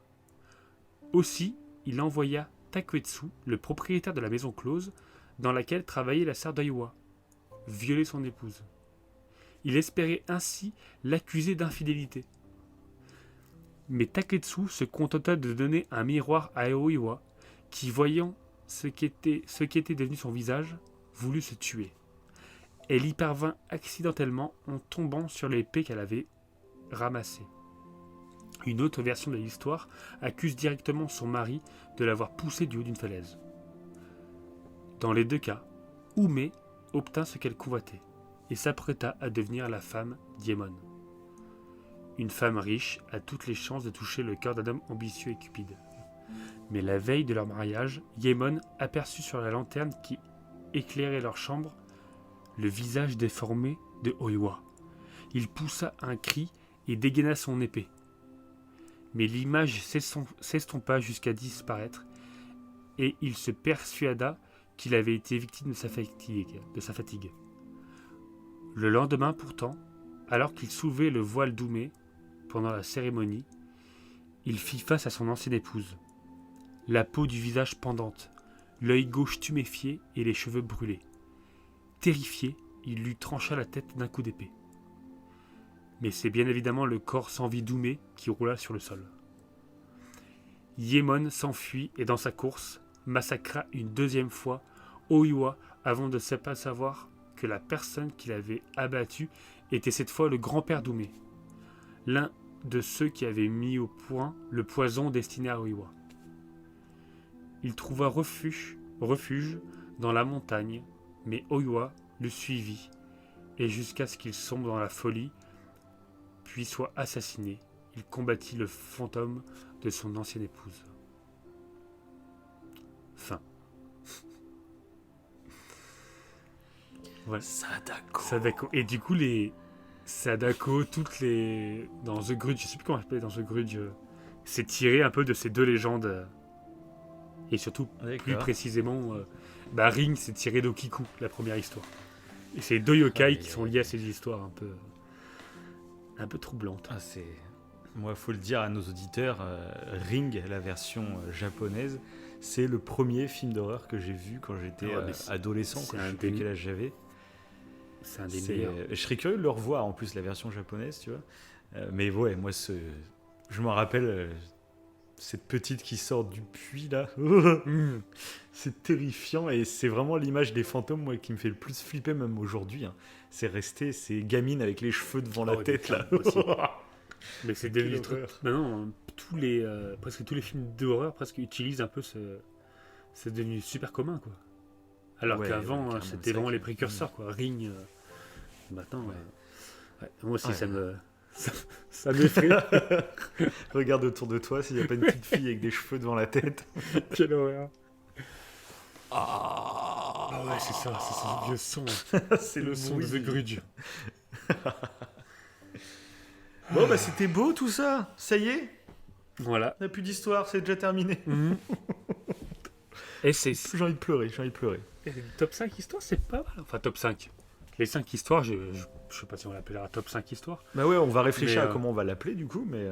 Aussi, il envoya Takuetsu, le propriétaire de la maison close, dans laquelle travaillait la sœur d'Oiwa, violer son épouse. Il espérait ainsi l'accuser d'infidélité. Mais Takuetsu se contenta de donner un miroir à Oiwa, qui, voyant ce qu'était devenu son visage, voulut se tuer. Elle y parvint accidentellement en tombant sur l'épée qu'elle avait ramassée. Une autre version de l'histoire accuse directement son mari de l'avoir poussée du haut d'une falaise. Dans les deux cas, Ume obtint ce qu'elle convoitait et s'apprêta à devenir la femme d'Iemon. Une femme riche a toutes les chances de toucher le cœur d'un homme ambitieux et cupide. Mais la veille de leur mariage, Iemon aperçut sur la lanterne qui éclairait leur chambre le visage déformé de Oiwa. Il poussa un cri et dégaina son épée. Mais l'image s'estompa jusqu'à disparaître, et il se persuada qu'il avait été victime de sa fatigue. Le lendemain pourtant, alors qu'il soulevait le voile d'Ume pendant la cérémonie, il fit face à son ancienne épouse. La peau du visage pendante, l'œil gauche tuméfié et les cheveux brûlés. Terrifié, il lui trancha la tête d'un coup d'épée. Mais c'est bien évidemment le corps sans vie d'Ume qui roula sur le sol. Iemon s'enfuit et dans sa course, massacra une deuxième fois Oiwa avant de s'apercevoir que la personne qu'il avait abattue était cette fois le grand-père d'Ume, l'un de ceux qui avaient mis au point le poison destiné à Oiwa. Il trouva refuge dans la montagne, mais Oiwa le suivit, et jusqu'à ce qu'il sombre dans la folie, puis soit assassiné, il combattit le fantôme de son ancienne épouse. Fin. Voilà. Sadako. Et du coup, les Sadako, toutes les... Dans The Grudge, je sais plus comment ça s'appelle dans The Grudge, c'est tiré un peu de ces deux légendes. Et surtout, plus précisément, Ring, c'est tiré d'Okiku, la première histoire. Et c'est deux yokai qui sont liés à ces histoires un peu troublantes. Moi, faut le dire à nos auditeurs, Ring, la version japonaise, c'est le premier film d'horreur que j'ai vu quand j'étais adolescent. Je sais plus quel âge j'avais. C'est un des meilleurs. Je serais curieux de le revoir, en plus, la version japonaise, tu vois. Mais ouais, moi, je m'en rappelle... cette petite qui sort du puits là. Mmh. C'est terrifiant et c'est vraiment l'image des fantômes moi qui me fait le plus flipper même aujourd'hui, hein. C'est resté ces gamines avec les cheveux devant la Oh, tête là. mais aussi. Mais c'est Quelle devenu horreur. maintenant presque tous les films d'horreur presque utilisent un peu ce. C'est devenu super commun quoi. Alors Ouais, qu'avant ouais, carrément, c'était c'est vraiment vrai les que- précurseurs quoi. Ring. Maintenant. Ouais. Ouais, moi aussi Ouais. ça me. Ça m'effraie. Regarde autour de toi s'il n'y a pas une petite fille avec des cheveux devant la tête. Quelle horreur. Ah, Ah ouais c'est ça, c'est ce vieux son. c'est Le son de bruit. The Grudge. Bon bah c'était beau tout ça. Ça y est, Voilà. on n'a plus d'histoire, c'est déjà terminé. Mhm. Et c'est. J'ai envie de pleurer, j'ai envie de pleurer. Top 5 histoires, c'est pas mal. Enfin, top 5. Les 5 histoires, je sais pas si on l'appellera top 5 histoires. Bah ouais, on va réfléchir Mais, à comment on va l'appeler du coup, mais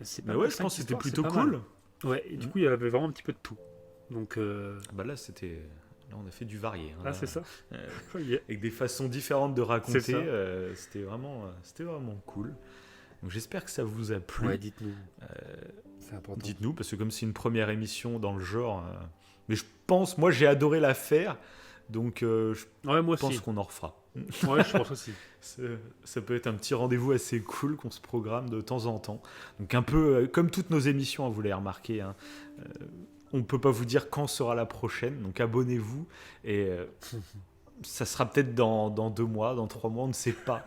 C'est bah pas ouais, mal, je 5 pense que c'était histoires, plutôt c'est pas mal. cool. Ouais, et du coup, il y avait vraiment un petit peu de tout. Donc, Bah là, c'était. Là, on a fait du varié, hein. c'est ça. Euh, Yeah. avec des façons différentes de raconter. C'est ça. C'était vraiment cool. Donc j'espère que ça vous a plu. Ouais, dites-nous. C'est important. Dites-nous, parce que comme c'est une première émission dans le genre, mais je pense, moi j'ai adoré la faire, donc je Ouais, moi pense aussi. qu'on en refera. Ouais, je pense aussi. Ça peut être un petit rendez-vous assez cool qu'on se programme de temps en temps. Donc un peu comme toutes nos émissions, hein, vous l'avez remarqué, hein, on ne peut pas vous dire quand sera la prochaine, donc abonnez-vous et ça sera peut-être dans 2 mois, dans 3 mois, on ne sait pas.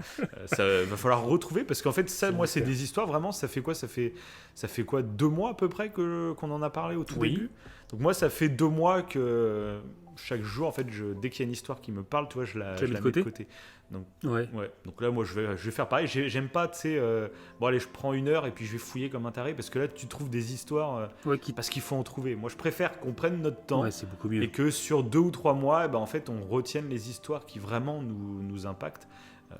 Ça va falloir retrouver parce qu'en fait ça, moi c'est des histoires vraiment, ça fait quoi 2 mois à peu près qu'on en a parlé au tout Oui. début. Donc moi ça fait 2 mois que chaque jour en fait dès qu'il y a une histoire qui me parle, tu vois, je la Tu la mets mets de de côté. côté. Donc Ouais. ouais, donc là moi je vais faire pareil. J'aime pas, tu sais, bon allez je prends 1 heure et puis je vais fouiller comme un taré parce que là tu trouves des histoires Ouais, qui... parce qu'il faut en trouver. Moi je préfère qu'on prenne notre temps ouais, c'est beaucoup mieux. et que sur 2 ou 3 mois, eh ben, en fait on retienne les histoires qui vraiment nous impactent.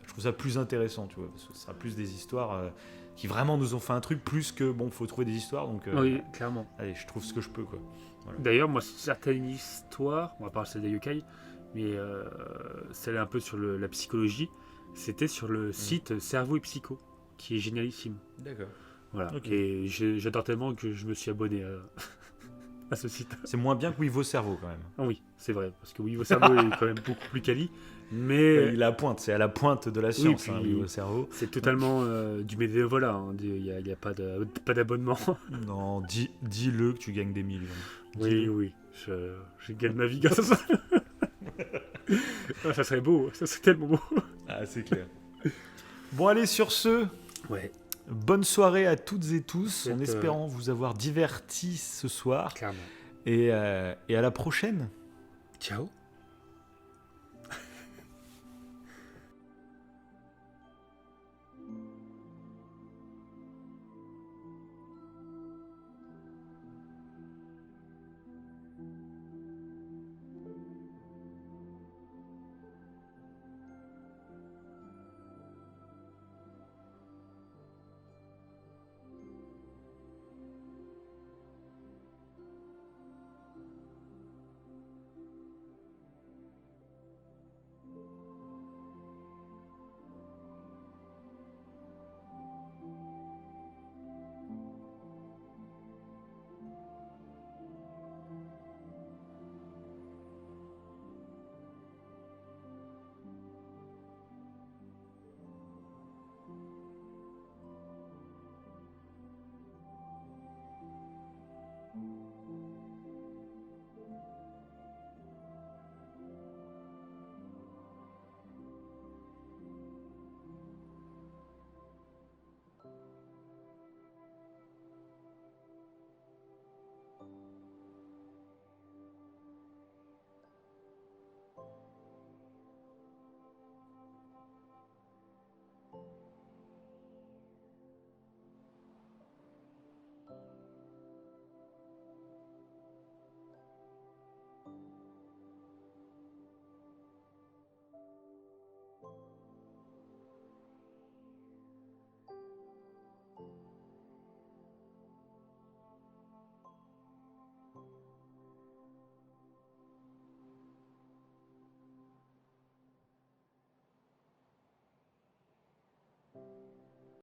Je trouve ça plus intéressant, tu vois, parce que ce sera plus des histoires qui vraiment nous ont fait un truc, plus que bon faut trouver des histoires, donc Oui, clairement. allez je trouve ce que je peux quoi. D'ailleurs, moi, certaines histoires, on va parler celle des yokai, mais celle un peu sur la psychologie, c'était sur le site Cerveau et Psycho, qui est génialissime. D'accord. Voilà. Ok. Et j'adore tellement que je me suis abonné à ce site. C'est moins bien que Oui vos cerveaux quand même. Ah oui, c'est vrai, parce que oui, vos cerveaux est quand même beaucoup plus quali, mais Il est à la pointe, c'est à la pointe de la science, puis- hein, Oui vos cerveaux. c'est totalement du bénévolat. Hein. Il n'y a pas d'abonnement. Non, dis-le que tu gagnes des millions. Oui, Dis-le. oui, je gagne ma vie grâce à ça. Ah, ça serait beau, ça serait tellement beau. Ah c'est clair. Bon allez sur ce. Ouais, Bonne soirée à toutes et tous, en Cette, espérant vous avoir divertis ce soir. clairement. Et à la prochaine. Ciao.